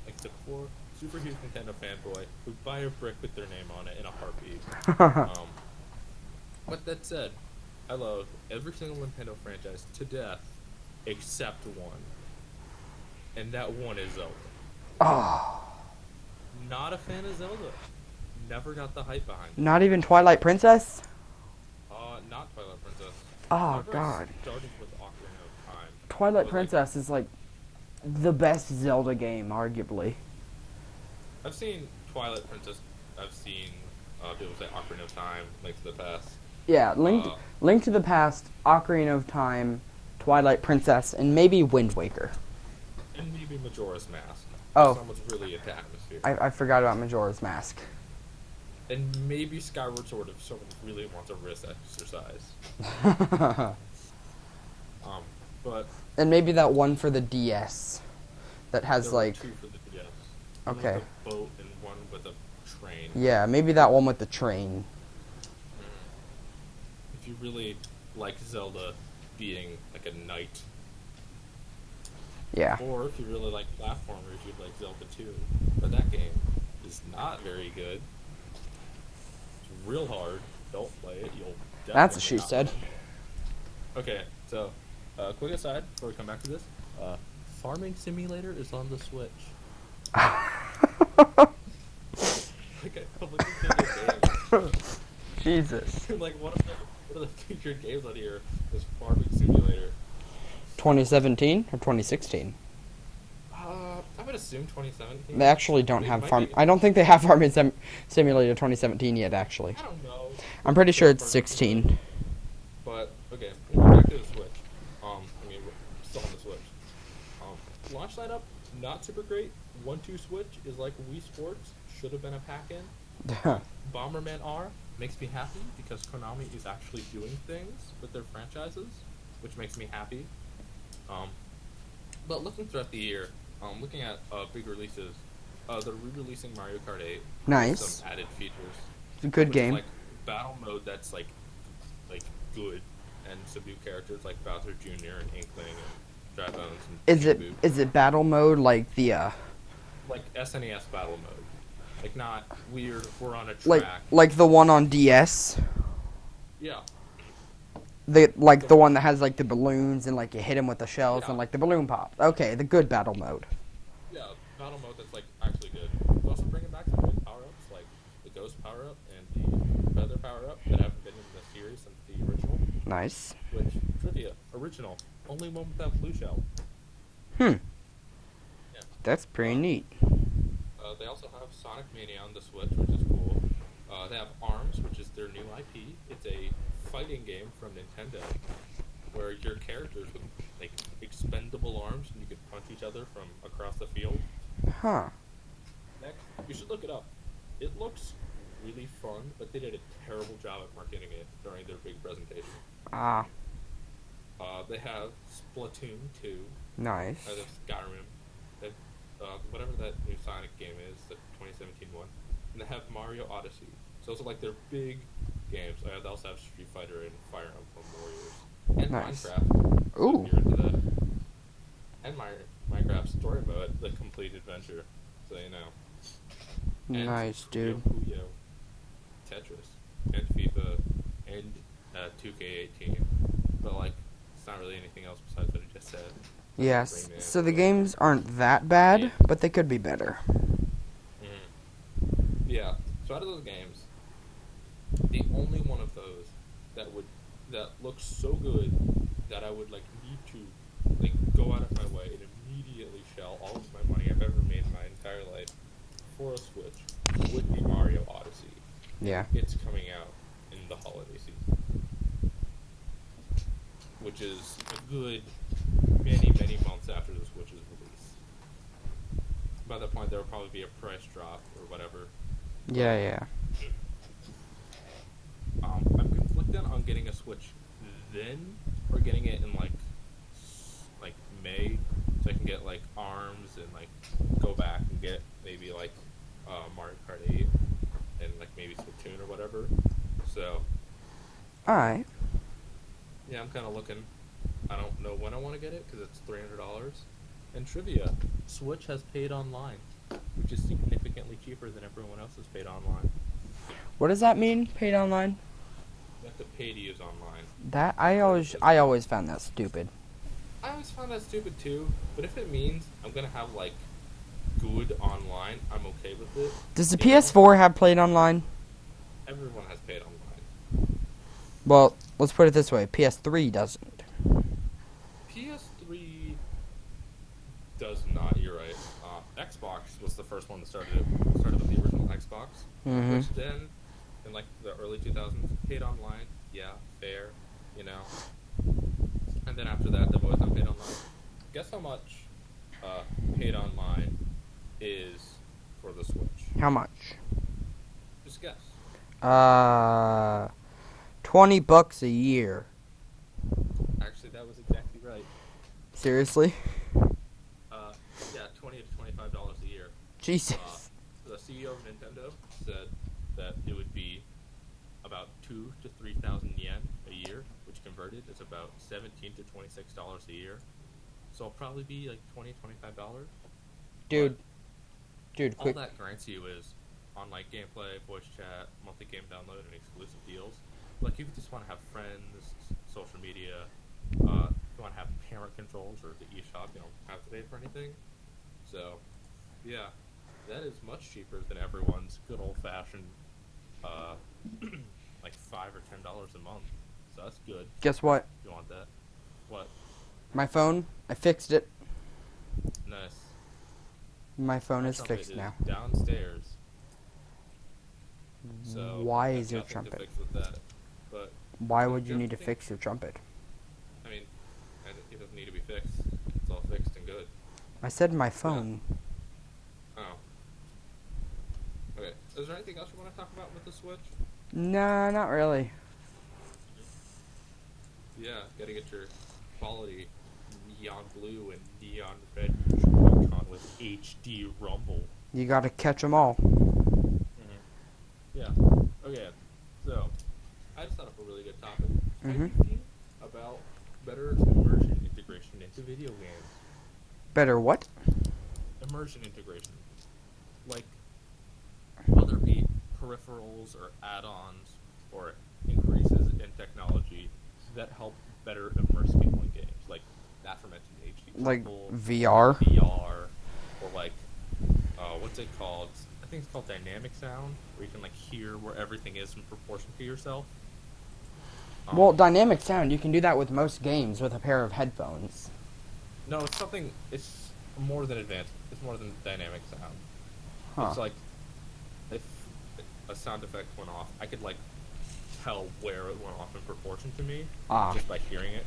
Like the poor, super huge Nintendo fanboy who buy a brick with their name on it in a heartbeat. But that said, I love every single Nintendo franchise to death, except one. And that one is Zelda. Oh. Not a fan of Zelda. Never got the hype behind it. Not even Twilight Princess? Not Twilight Princess. Oh, God. Started with Ocarina of Time. Twilight Princess is like the best Zelda game, arguably. I've seen Twilight Princess. I've seen people say Ocarina of Time, Link to the Past. Yeah, Link to the Past, Ocarina of Time, Twilight Princess, and maybe Wind Waker. And maybe Majora's Mask. Oh. Someone's really into atmosphere. I forgot about Majora's Mask. And maybe Skyward Sword if someone really wants a wrist exercise. But and maybe that one for the DS that has there like were 2 for the DS. Okay. One with a boat and one with a train. Yeah, maybe that one with the train. If you really like Zelda being like a knight. Yeah. Or if you really like platformers, you'd like Zelda 2. But that game is not very good. It's real hard. Don't play it. You'll definitely That's what she not said. win. Okay, so quick aside before we come back to this. Farming Simulator is on the Switch. Okay, public games. Jesus. Like one of the featured games on here is Farming Simulator. 2017 or 2016? I would assume 2017. They actually don't have farm. I don't think they have Farming Simulator 2017 yet. Actually, I don't know. I'm pretty sure it's 16. But okay, back to the Switch. We're still on the Switch. Launch lineup not super great. 1-2 Switch is like Wii Sports. Should have been a pack-in. Bomberman R makes me happy because Konami is actually doing things with their franchises, which makes me happy. But looking throughout the year, looking at big releases, they're re-releasing Mario Kart 8. Nice. With some added features. It's a good game. Like battle mode that's like good, and some new characters like Bowser Jr. and Inkling and Dry Bones. And Is it battle mode like the like SNES battle mode? Like not weird. We're on a track. like the one on DS. Yeah. The one that has like the balloons and like you hit them with the shells and like the balloon pops. Okay, the good battle mode. Yeah, battle mode that's like actually good. It's also bringing back some good power ups like the Ghost power up and the Feather power up that haven't been in the series since the original. Nice. Which trivia original only one without blue shell. Yeah. That's pretty neat. They also have Sonic Mania on the Switch, which is cool. They have ARMS, which is their new IP. It's a fighting game from Nintendo where your characters with like expendable arms and you can punch each other from across the field. Huh. Next, you should look it up. It looks really fun, but they did a terrible job at marketing it during their big presentation. Ah. They have Splatoon 2. Nice. They have Skyrim. They have whatever that new Sonic game is, the 2017 one. And they have Mario Odyssey. So those are like their big games. They also have Street Fighter and Fire Emblem Warriors. And Nice. Minecraft. Ooh. If you're into that. And Minecraft Story Mode, the complete adventure. So you know. And Nice, dude. Puyo Puyo Tetris. and FIFA and 2K18, but like it's not really anything else besides what I just said. Yes. Rayman, So the but, games aren't that bad, yeah. but they could be better. Yeah. So out of those games, the only one of those that looks so good that I would like need to like go out of my way and immediately shell all of my money I've ever made in my entire life for a Switch would be Mario Odyssey. Yeah. It's coming out in the holiday season, which is a good many months after the Switch's release. By that point, there will probably be a price drop or whatever. Yeah, yeah. I'm conflicted on getting a Switch then or getting it in like May, so I can get like ARMS and like go back and get maybe like Mario Kart 8 and like maybe Splatoon or whatever. So Alright. yeah, I'm kind of looking. I don't know when I want to get it because it's $300. And trivia: Switch has paid online, which is significantly cheaper than everyone else has paid online. What does that mean, paid online? You have to pay to use online. That I always found that stupid. I always found that stupid too, but if it means I'm gonna have like good online, I'm okay with it. Does the PS4 have played online? Everyone has paid online. Well, let's put it this way, PS3 doesn't. PS3 does not. You're right. Xbox was the first one that started it. Started with the original Xbox, Mm-hmm. which then, in like the early 2000s, paid online. Yeah, fair, you know. And then after that, they've always not paid online. Guess how much paid online is for the Switch? How much? Just guess. $20 a year. Actually, that was exactly right. Seriously? Yeah, $20 to $25 a year. Jesus. The CEO of Nintendo said that it would be about 2,000 to 3,000 yen a year, which converted is about $17 to $26 a year. So it'll probably be like $20, $25. Dude, All quick. that grants you is online gameplay, voice chat, monthly game download, and exclusive deals. Like, if you just want to have friends, social media, if you want to have parent controls or the eShop, you don't have to pay for anything. So, yeah, that is much cheaper than everyone's good old-fashioned, like $5 or $10 a month. So that's good. Guess what? If you want that. What? My phone, I fixed it. Nice. My phone My is trumpet fixed now. Downstairs. So Why there's is your nothing trumpet? to fix with that. But Why so would you do need to think- fix your trumpet? I mean, it doesn't need to be fixed. It's all fixed and good. I said my phone. Oh. Okay. Is there anything else you want to talk about with the Switch? Nah, not really. Yeah, gotta get your quality neon blue and neon red Joy-Con with HD rumble. You gotta catch 'em all. Yeah. Okay. So, I just thought of a really good topic. How do you Mhm. feel about better immersion integration into video games? Better what? Immersion integration. Like, whether it be peripherals or add-ons or increases in technology that help better immerse people in games. Like, the aforementioned HD Like rumble, VR? VR, or like, what's it called? I think it's called dynamic sound, where you can like hear where everything is in proportion to yourself. Well, dynamic sound, you can do that with most games with a pair of headphones. No, it's something. It's more than advanced. It's more than dynamic sound. Huh. It's like if a sound effect went off, I could like tell where it went off in proportion to me just by hearing it.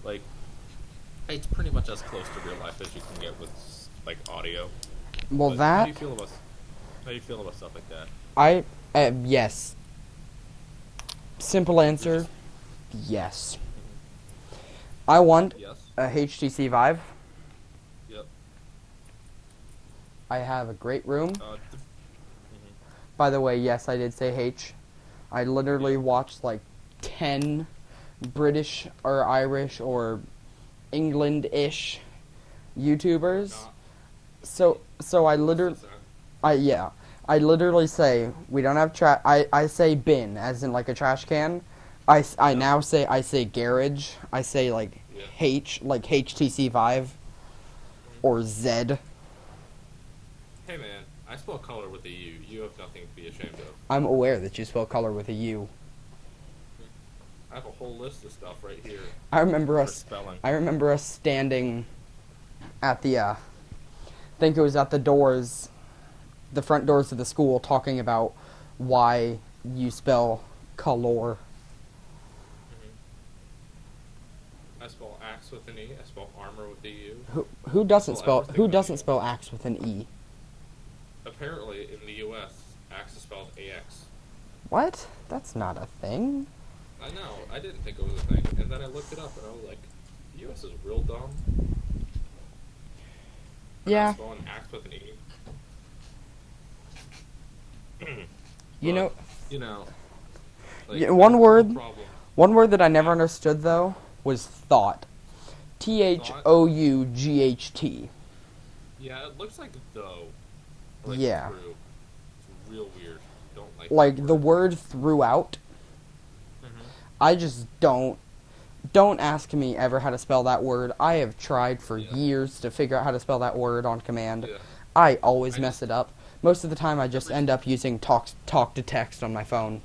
Like, it's pretty much as close to real life as you can get with like audio. Well, But that... How do you feel about stuff like that? Yes. Simple answer, yes. I want Yes. a HTC Vive. Yep. I have a great room. Mhm. By the way, yes, I did say H. I literally watched like 10 British or Irish or England-ish YouTubers. Not- So I literally... What's that? I literally say we don't have trash. I say bin as in like a trash can. I now say I say garage. I say like H like HTC Vive or Z. Hey man, I spell color with a U. You have nothing to be ashamed of. I'm aware that you spell color with a U. I have a whole list of stuff right here. I remember us. Spelling. I remember us standing at the. I think it was at the doors, the front doors of the school, talking about why you spell color. Mm-hmm. I spell axe with an E. I spell armor with a U. Who doesn't spell axe with an E? Apparently, in the U.S., axe is spelled AX. What? That's not a thing. I know. I didn't think it was a thing, and then I looked it up, and I was like, "The U.S. is real dumb." Yeah. Spelling axe with an E. You know. Like, Yeah, one word. Problem. One word that I never understood though was thought. THOUGHT. Yeah, it looks like though. Like yeah. Through. It's real weird. Don't like the word throughout. I just don't ask me ever how to spell that word. I have tried for years to figure out how to spell that word on command. Yeah. I always mess it up. Most of the time I just end up using talk to text on my phone.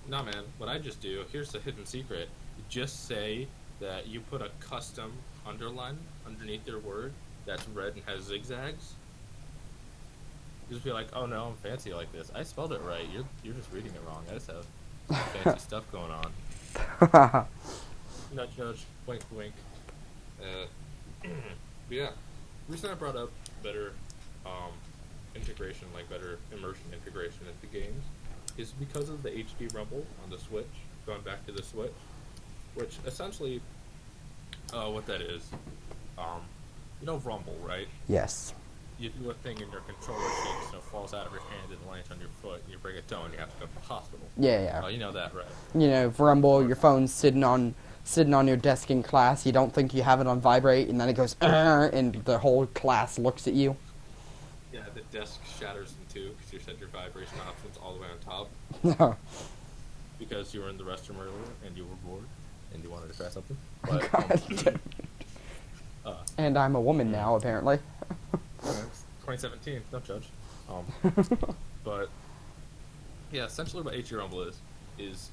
Nah, man, what I just do, here's the hidden secret. Just say that you put a custom underline underneath your word that's red and has zigzags. Just be like, oh no, I'm fancy like this. I spelled it right. You're just reading it wrong. I just have fancy stuff going on. Nudge, nudge, wink, wink. But yeah, the reason I brought up better integration, like better immersion integration into games, is because of the HD Rumble on the Switch. Going back to the Switch, which essentially, what that is, you know Rumble, right? Yes. You do a thing in your controller shakes, so it falls out of your hand and lands on your foot, and you break a toe and you have to go to the hospital. Yeah. Oh, you know that, right? You know, Rumble, your phone's sitting on your desk in class. You don't think you have it on vibrate, and then it goes, and the whole class looks at you. Yeah, the desk shatters in two because you set your vibration options all the way on top. No. Because you were in the restroom earlier and you were bored and you wanted to try something. But, and I'm a woman now, apparently. 2017, don't judge. But yeah, essentially what HD Rumble is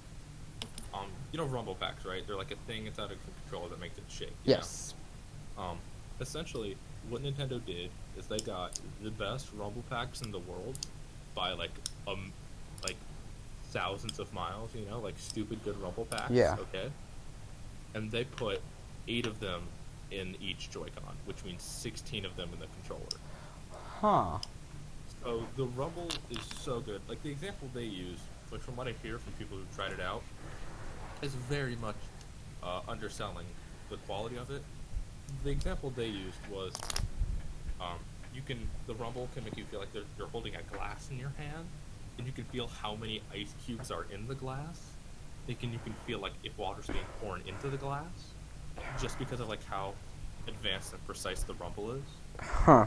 you know Rumble packs, right? They're like a thing inside a controller that makes it shake. Yes. Know? Essentially, what Nintendo did is they got the best Rumble packs in the world by like thousands of miles, you know, like stupid good Rumble packs. Yeah. Okay. And they put 8 of them in each Joy-Con, which means 16 of them in the controller. Huh. So the Rumble is so good. Like the example they use, which from what I hear from people who tried it out, is very much underselling the quality of it. The example they used was, the Rumble can make you feel like you're holding a glass in your hand, and you can feel how many ice cubes are in the glass. You can feel like if water's being poured into the glass, just because of like how advanced and precise the Rumble is. Huh.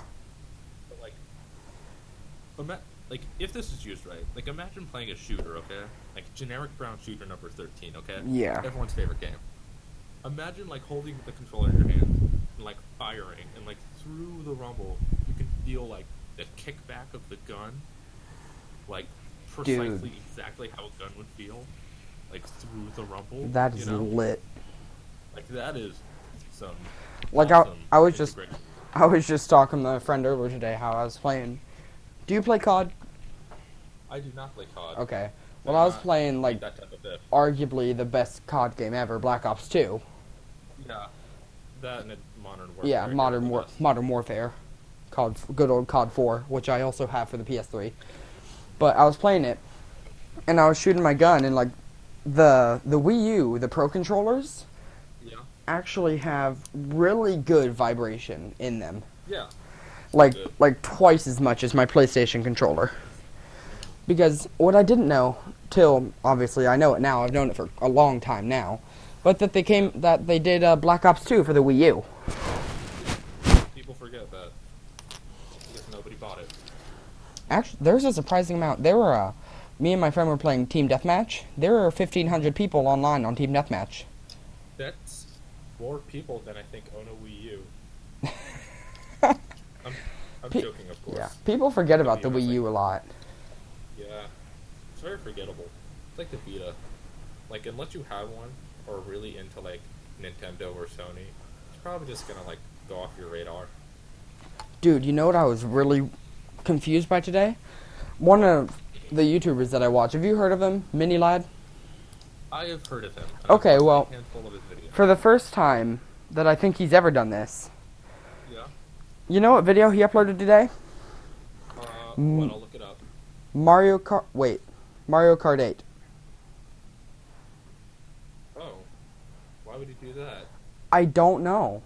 But like if this is used right, like imagine playing a shooter, okay? Like generic brown shooter number 13, okay? Yeah. Everyone's favorite game. Imagine like holding the controller in your hand and like firing, and like through the Rumble, you can feel like the kickback of the gun, like precisely exactly how a gun would feel, like through the Rumble. That is lit. Like that is some. Like awesome I was just talking to a friend earlier today how I was playing. Do you play COD? I do not play COD. Okay. Well, I was playing like that type of diff. Arguably the best COD game ever, Black Ops 2. Yeah. That and Modern Warfare. Yeah, Modern Warfare. Good old COD 4, which I also have for the PS3. But I was playing it, and I was shooting my gun, and like the Wii U, the Pro controllers, actually have really good vibration in them. Yeah. Like twice as much as my PlayStation controller. Because what I didn't know, till obviously I know it now, I've known it for a long time now, but that they did Black Ops 2 for the Wii U. People forget that because nobody bought it. Actually, there's a surprising amount. Me and my friend were playing Team Deathmatch. There were 1,500 people online on Team Deathmatch. That's more people than I think own a Wii U. I'm, I'm joking, of course. Yeah, people forget about the Wii Wii U a lot. Yeah, it's very forgettable. It's like the Vita. Like, unless you have one, or really into, like, Nintendo or Sony, it's probably just gonna, like, go off your radar. Dude, you know what I was really confused by today? One of the YouTubers that I watch, have you heard of him? Mini Lad? I have heard of him. Okay, well, a handful of his videos. for the first time that I think he's ever done this, Yeah. you know what video he uploaded today? What? I'll look it up. Mario Kart 8. Oh. Why would he do that? I don't know.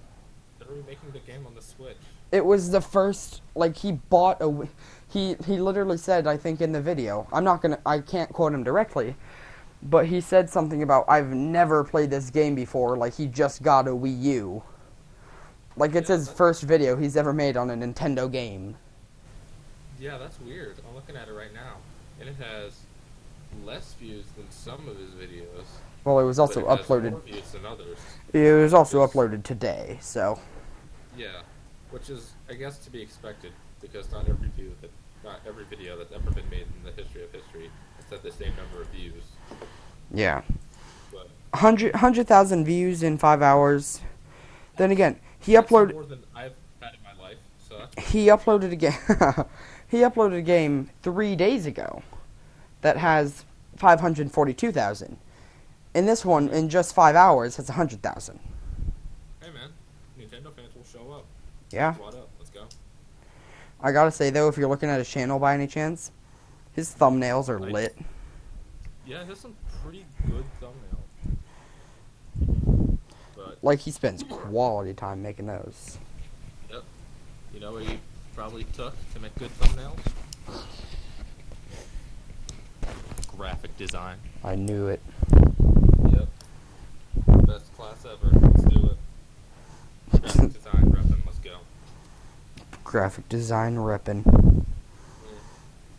They're remaking the game on the Switch. It was the first, like, he bought a, he literally said, I think in the video, I can't quote him directly, but he said something about, I've never played this game before, like he just got a Wii U. Like, it's his first video he's ever made on a Nintendo game. Yeah, that's weird. I'm looking at it right now, and it has less views than some of his videos. Well, it was also but it uploaded. Has more views than others. It was also uploaded today, so. Yeah, which is, I guess, to be expected, because not every video that's ever been made in the history of history has had the same number of views. Yeah. But 100,000 views in 5 hours. Then again, he that's uploaded. more than I've had in my life. So that's He uploaded a game. He uploaded a game 3 days ago that has 542,000. And this one, in just 5 hours, has 100,000. Hey man, Nintendo fans will show up. Yeah. What up? Let's go. I gotta say though, if you're looking at his channel by any chance, his thumbnails are lit. Yeah, there's some pretty good thumbnails. But Like, he spends quality time making those. yep. You know what he probably took to make good thumbnails? Graphic design. I knew it. Yep. Best class ever. Let's do it. Graphic design, reppin', let's go. Graphic design reppin'. Mm.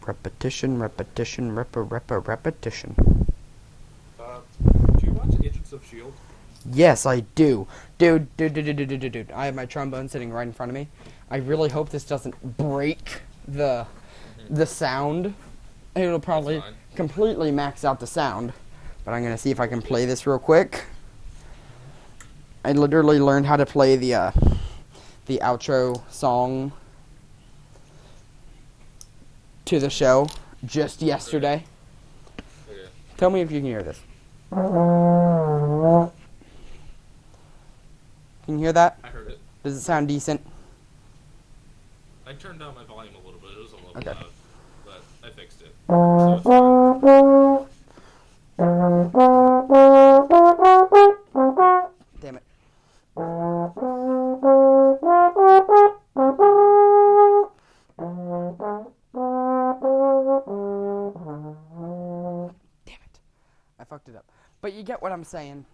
Repetition. Repetition. Do you watch Agents of S.H.I.E.L.D.? Yes, I do. Dude. I have my trombone sitting right in front of me. I really hope this doesn't break the sound. It'll probably completely max out the sound. But I'm going to see if I can play this real quick. I literally learned how to play the outro song to the show just yesterday. Okay. Tell me if you can hear this. Can you hear that? I heard it. Does it sound decent? I turned down my volume a little bit. It was a little Okay. loud, but I fixed it. So it's fine. Damn it. Damn it. I fucked it up. But you get what I'm saying.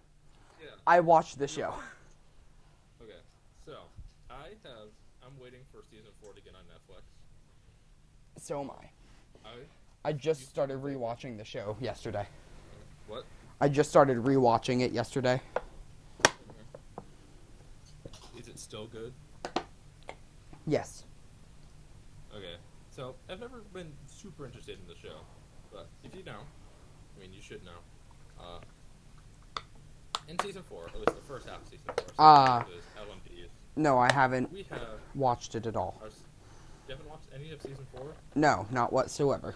Yeah. I watched the show. Okay. So, I'm waiting for season 4 to get on Netflix. So am I. I just started rewatching the show yesterday. What? I just started rewatching it yesterday. Is it still good? Yes. Okay. So, I've never been super interested in the show. But if you know, I mean, you should know. In season 4, at least the first half of season 4, is LMDs. No, I haven't We have watched it at all. You haven't watched any of season 4? No, not whatsoever.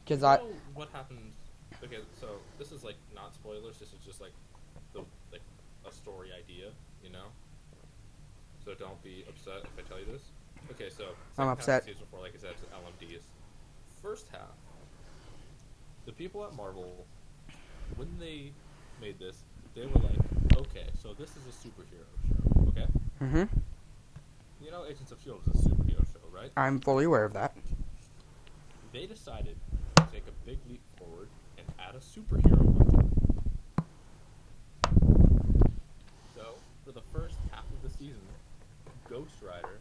Because You know what happens? Okay, so this is like not spoilers. This is just like a story idea, you know. So don't be upset if I tell you this. Okay, so I'm upset. Season 4, like I said, is LMDs. First half, the people at Marvel, when they made this, they were like, okay, so this is a superhero show, okay? Mm-hmm. You know, Agents of S.H.I.E.L.D. is a superhero show, right? I'm fully aware of that. They decided to take a big leap forward and add a superhero onto it. So, for the first half of the season, Ghost Rider...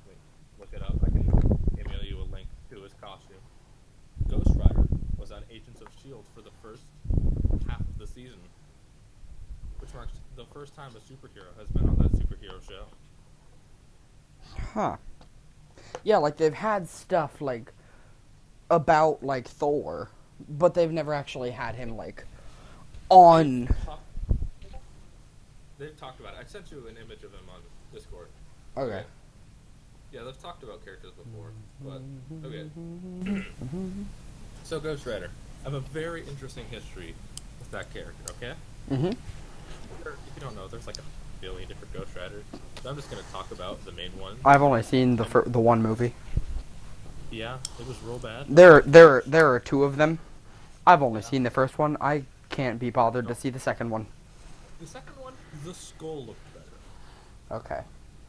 Wait, look it up. Shield for the first half of the season, which marks the first time a superhero has been on that superhero show. Huh. Yeah, like they've had stuff like about like Thor, but they've never actually had him like on. They've talked about it. I sent you an image of him on Discord. Okay. Yeah, they've talked about characters before, but okay. So Ghost Rider, I have a very interesting history with that character. Okay. Mhm. If you don't know, there's like a billion different Ghost Riders. So I'm just gonna talk about the main one. I've only seen the one movie. Yeah, it was real bad. There are two of them. I've only seen the first one. I can't be bothered to see the second one. The second one, the skull looked better. Okay.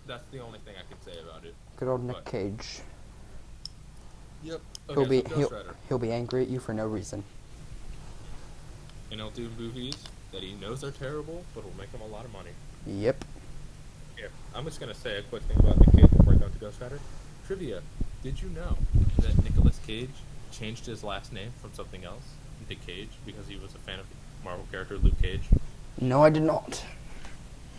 That's the only thing I can say about it. Good old Nick Cage. Yep. Okay, He'll be angry at you for no reason. And he'll do movies that he knows are terrible, but will make him a lot of money. Yep. Here, I'm just gonna say a quick thing about Nick Cage before I go into Ghost Rider. Trivia: did you know that Nicolas Cage changed his last name from something else into Cage because he was a fan of the Marvel character Luke Cage? No, I did not.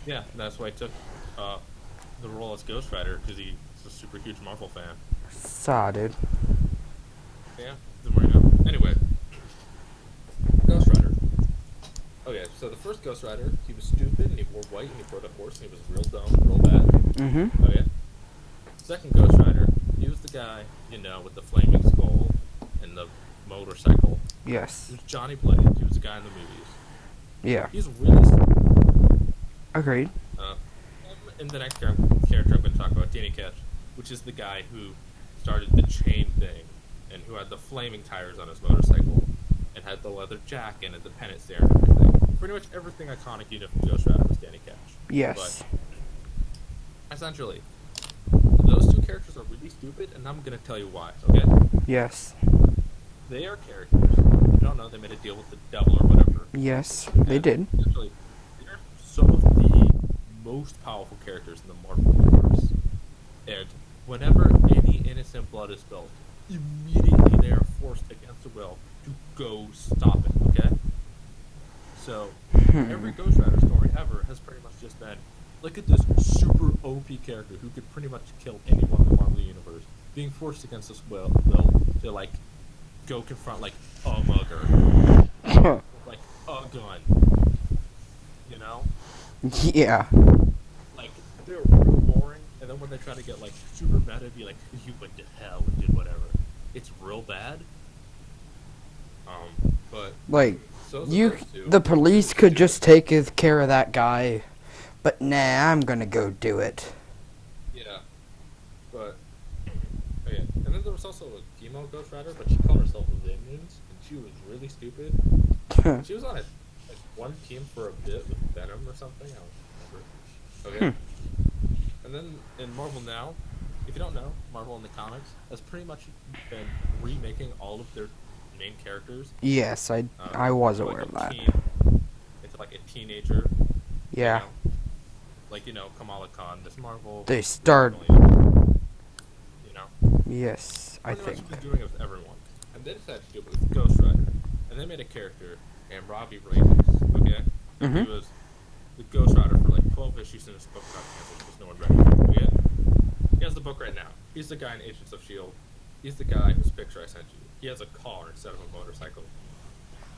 Yeah, that's why he took the role as Ghost Rider, because he's a super huge Marvel fan. Saw, dude. Yeah, the more you know. Anyway, Ghost Rider. Okay, so the first Ghost Rider, he was stupid and he wore white and he rode a horse and he was real dumb, real bad. Mm-hmm. Okay. Second Ghost Rider, he was the guy, you know, with the flaming skull and the motorcycle. Yes. He was Johnny Blaze. He was the guy in the movies. Yeah. He's really stupid. Agreed. And the next character I'm going to talk about, Danny Ketch, which is the guy who started the chain thing and who had the flaming tires on his motorcycle and had the leather jacket and the pennant there and everything. Pretty much everything iconic you know from Ghost Rider was Danny Ketch. Yes. But essentially, those two characters are really stupid, and I'm going to tell you why, okay? Yes. They are characters. If you don't know, they made a deal with the devil or whatever. Yes, they did. Essentially, they're some of the most powerful characters in the Marvel universe. And whenever any innocent blood is spilled, immediately they are forced against their will to go stop it, okay? So, every Ghost Rider story ever has pretty much just been, look at this super OP character who could pretty much kill anyone in the Marvel universe, being forced against his will to, like, go confront, like, a mugger. Like, a gun. You know? Yeah. Like, they're real boring, and then when they try to get, like, super meta, be like, you went to hell and did whatever. It's real bad. But... Like, so the police could just take care of that guy, but nah, I'm gonna go do it. Yeah. But... Okay. And then there was also a female Ghost Rider, but she called herself Vengeance, and she was really stupid. She was on one team for a bit with Venom or something. I don't remember. Okay. And then in Marvel now, if you don't know, Marvel in the comics has pretty much been remaking all of their main characters. Yes, I was aware of that. Into like a teenager. Yeah. You know? Like, you know, Kamala Khan, Miss Marvel. They start. You know. Yes, I pretty think. much been doing it with everyone. And they decided to do it with Ghost Rider. And they made a character named Robbie Reyes, okay? And he was the Ghost Rider for like 12 issues in his book got canceled because no one read it, okay? He has the book right now. He's the guy in Agents of S.H.I.E.L.D. He's the guy whose picture I sent you. He has a car instead of a motorcycle.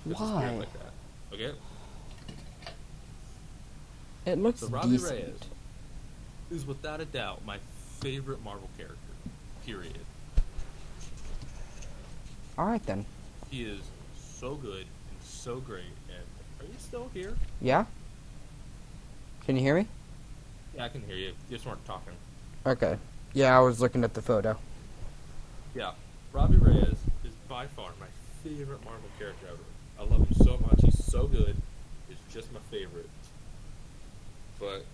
Why? Like that, okay? It looks so Robbie decent. Reyes is without a doubt my favorite Marvel character, period. Alright then. He is so good and so great. And are you still here? Yeah? Can you hear me? Yeah, I can hear you. You just weren't talking. Okay. Yeah, I was looking at the photo. Yeah. Robbie Reyes is by far my favorite Marvel character ever. I love him so much. He's so good. He's just my favorite. But,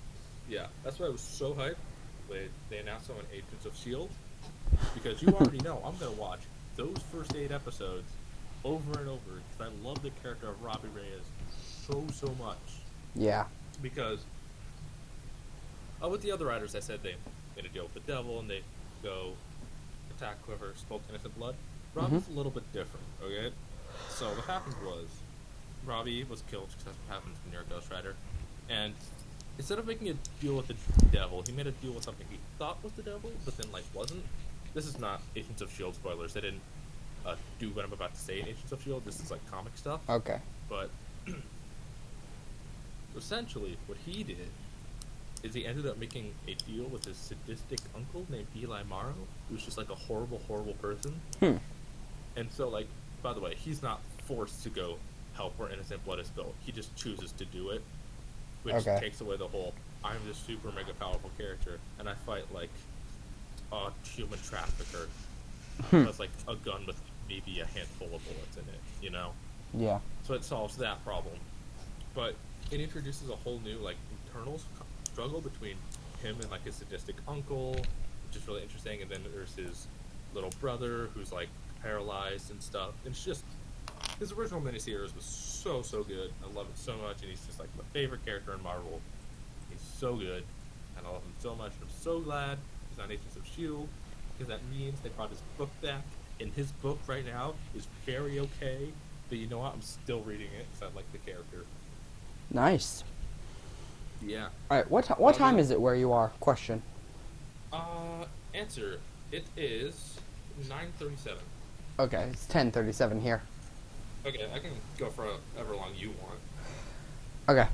yeah, that's why I was so hyped when they announced him on Agents of S.H.I.E.L.D. Because you already know I'm going to watch those first 8 episodes over and over because I love the character of Robbie Reyes so much. Yeah. Because with the other writers, I said they made a deal with the devil and they go attack whoever spoke innocent blood. Robbie's a little bit different, okay? So what happened was Robbie was killed because that's what happens when you're a Ghost Rider. And instead of making a deal with the devil, he made a deal with something he thought was the devil, but then like wasn't. This is not Agents of Shield spoilers. They didn't do what I'm about to say in Agents of Shield. This is like comic stuff. Okay. But essentially, what he did is he ended up making a deal with his sadistic uncle named Eli Morrow, who's just like a horrible, horrible person. And so, like, by the way, he's not forced to go help where innocent blood is spilled. He just chooses to do it, which takes away the whole I'm this super mega powerful character and I fight like a human trafficker has like a gun with maybe a handful of bullets in it, you know? Yeah. So it solves that problem. But it introduces a whole new like internal struggle between him and like his sadistic uncle, which is really interesting. And then there's his little brother who's like paralyzed and stuff. And it's just his original miniseries was so good. I love it so much, and he's just like my favorite character in Marvel. He's so good, and I love him so much. And I'm so glad he's on Agents of Shield because that means they brought his book back. And his book right now is very okay. But you know what? I'm still reading it because I like the character. Nice. Yeah. All right. What time is it where you are? Question. Answer. It is 9:37. Okay, it's 10:37 here. Okay, I can go for however long you want. Okay.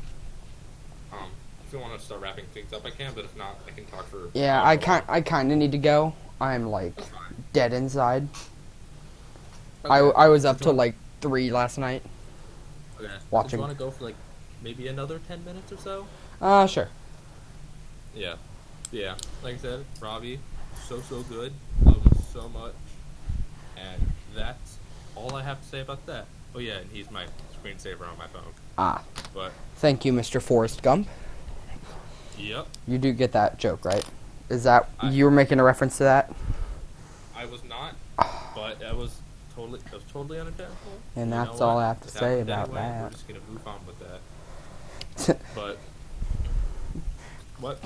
If you want to start wrapping things up, I can. But if not, I can talk for. Yeah, I kind of need to go. I'm like dead inside. Okay. I was up till like 3 last night. Okay. Watching. Do you want to go for like maybe another 10 minutes or so? Sure. Yeah. Yeah. Like I said, Robbie, so good. Love him so much. And that's all I have to say about that. Oh yeah, and he's my screensaver on my phone. But Thank you, Mr. Forrest Gump. Yep. You do get that joke, right? Is that you were making a reference to that? I was not, but that was totally unintentional. And that's all I have to say about anyway. that. We're just gonna move on with that. But what?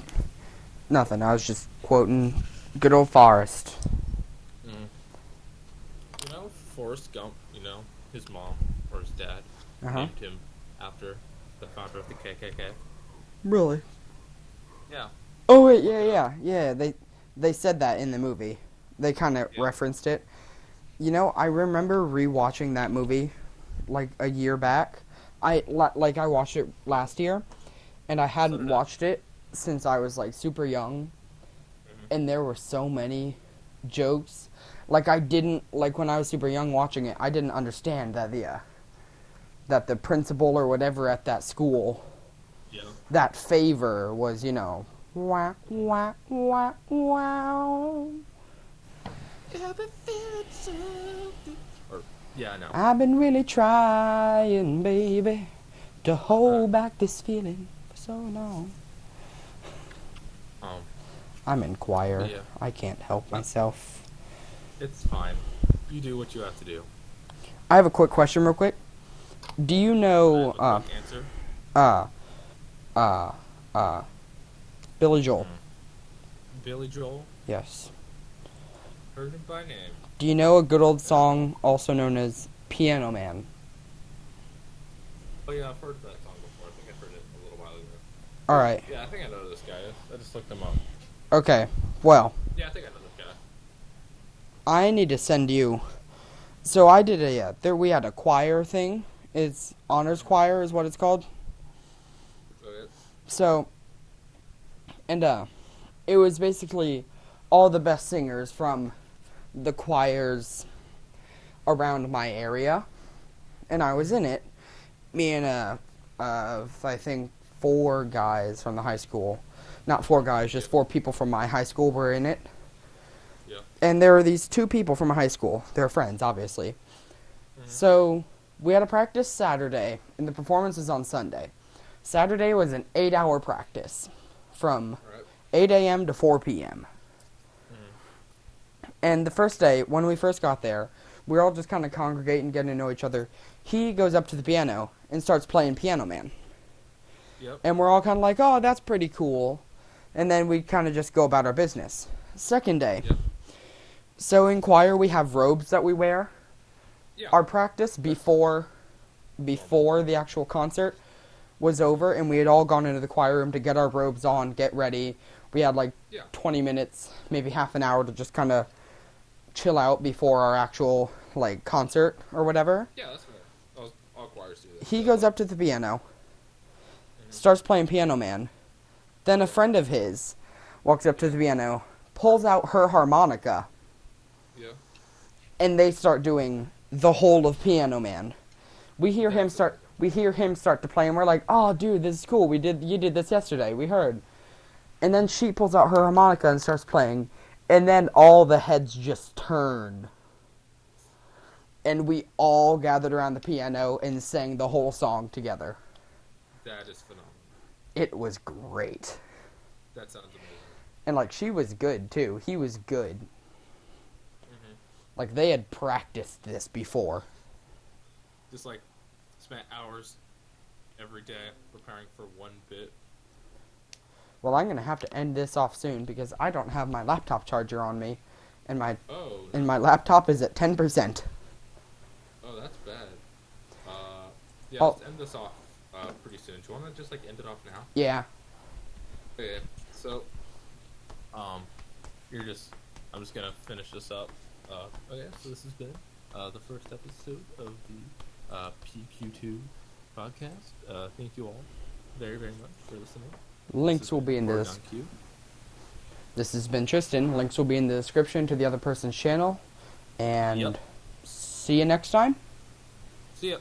Nothing. I was just quoting good old Forrest. You know, Forrest Gump. You know, his mom or his dad named him after the founder of the KKK. Really? Yeah. Oh wait, yeah. They said that in the movie. They kind of referenced it. You know, I remember rewatching that movie like a year back. I watched it last year, and I hadn't watched it since I was like super young. And there were so many jokes. Like I didn't like when I was super young watching it. I didn't understand that the principal or whatever at that school, that favor was, you know, wah wah wah wow. Yeah, I know. I've been really trying, baby, to hold back this feeling for so long. I'm in choir. Yeah. I can't help myself. It's fine. You do what you have to do. I have a quick question real quick. Do you know, answer? Billy Joel? Billy Joel? Yes. Heard him by name. Do you know a good old song also known as Piano Man? Oh yeah, I've heard that song before. I think I heard it a little while ago. Alright. Yeah, I think I know who this guy is. I just looked him up. Okay, well. Yeah, I think I know this guy. I need to send you. So I did we had a choir thing. It's honors choir is what it's called. Okay. So, and it was basically all the best singers from the choirs around my area, and I was in it. Me and I think 4 guys from the high school. Not 4 guys, just 4 people from my high school were in it. Yeah. And there were these 2 people from my high school. They're friends, obviously. So we had a practice Saturday, and the performance was on Sunday. Saturday was an 8-hour practice from 8 a.m. to 4 p.m. And the first day, when we first got there, we were all just kind of congregating, getting to know each other. He goes up to the piano and starts playing Piano Man. Yep. And we're all kind of like, oh, that's pretty cool. And then we kind of just go about our business. Second day. Yep. So in choir, we have robes that we wear. Yeah. our practice before the actual concert was over, and we had all gone into the choir room to get our robes on, get ready. We had like 20 minutes, maybe half an hour to just kind of chill out before our actual like concert or whatever. Yeah, that's fair. All choirs do that. He goes up to the piano, starts playing Piano Man. Then a friend of his walks up to the piano, pulls out her harmonica, Yeah. and they start doing the whole of Piano Man. We hear him start to play, and we're like, "Oh, dude, this is cool. You did this yesterday. We heard." And then she pulls out her harmonica and starts playing, and then all the heads just turn. And we all gathered around the piano and sang the whole song together. That is phenomenal. It was great. That sounds amazing. And, like, she was good, too. He was good. Mm-hmm. Like, they had practiced this before. Just, like, spent hours every day preparing for one bit. Well, I'm going to have to end this off soon because I don't have my laptop charger on me. And my laptop is at 10%. Oh, that's bad. Yeah, Oh. let's end this off pretty soon. Do you want to just, like, end it off now? Yeah. Okay, so, I'm just gonna finish this up. Okay, so this has been, the first episode of the, PQ2 podcast. Thank you all very, very much for listening. Links will be in this. Porygon-Q. This has been Tristan. Links will be in the description to the other person's channel. And see you next time. See ya.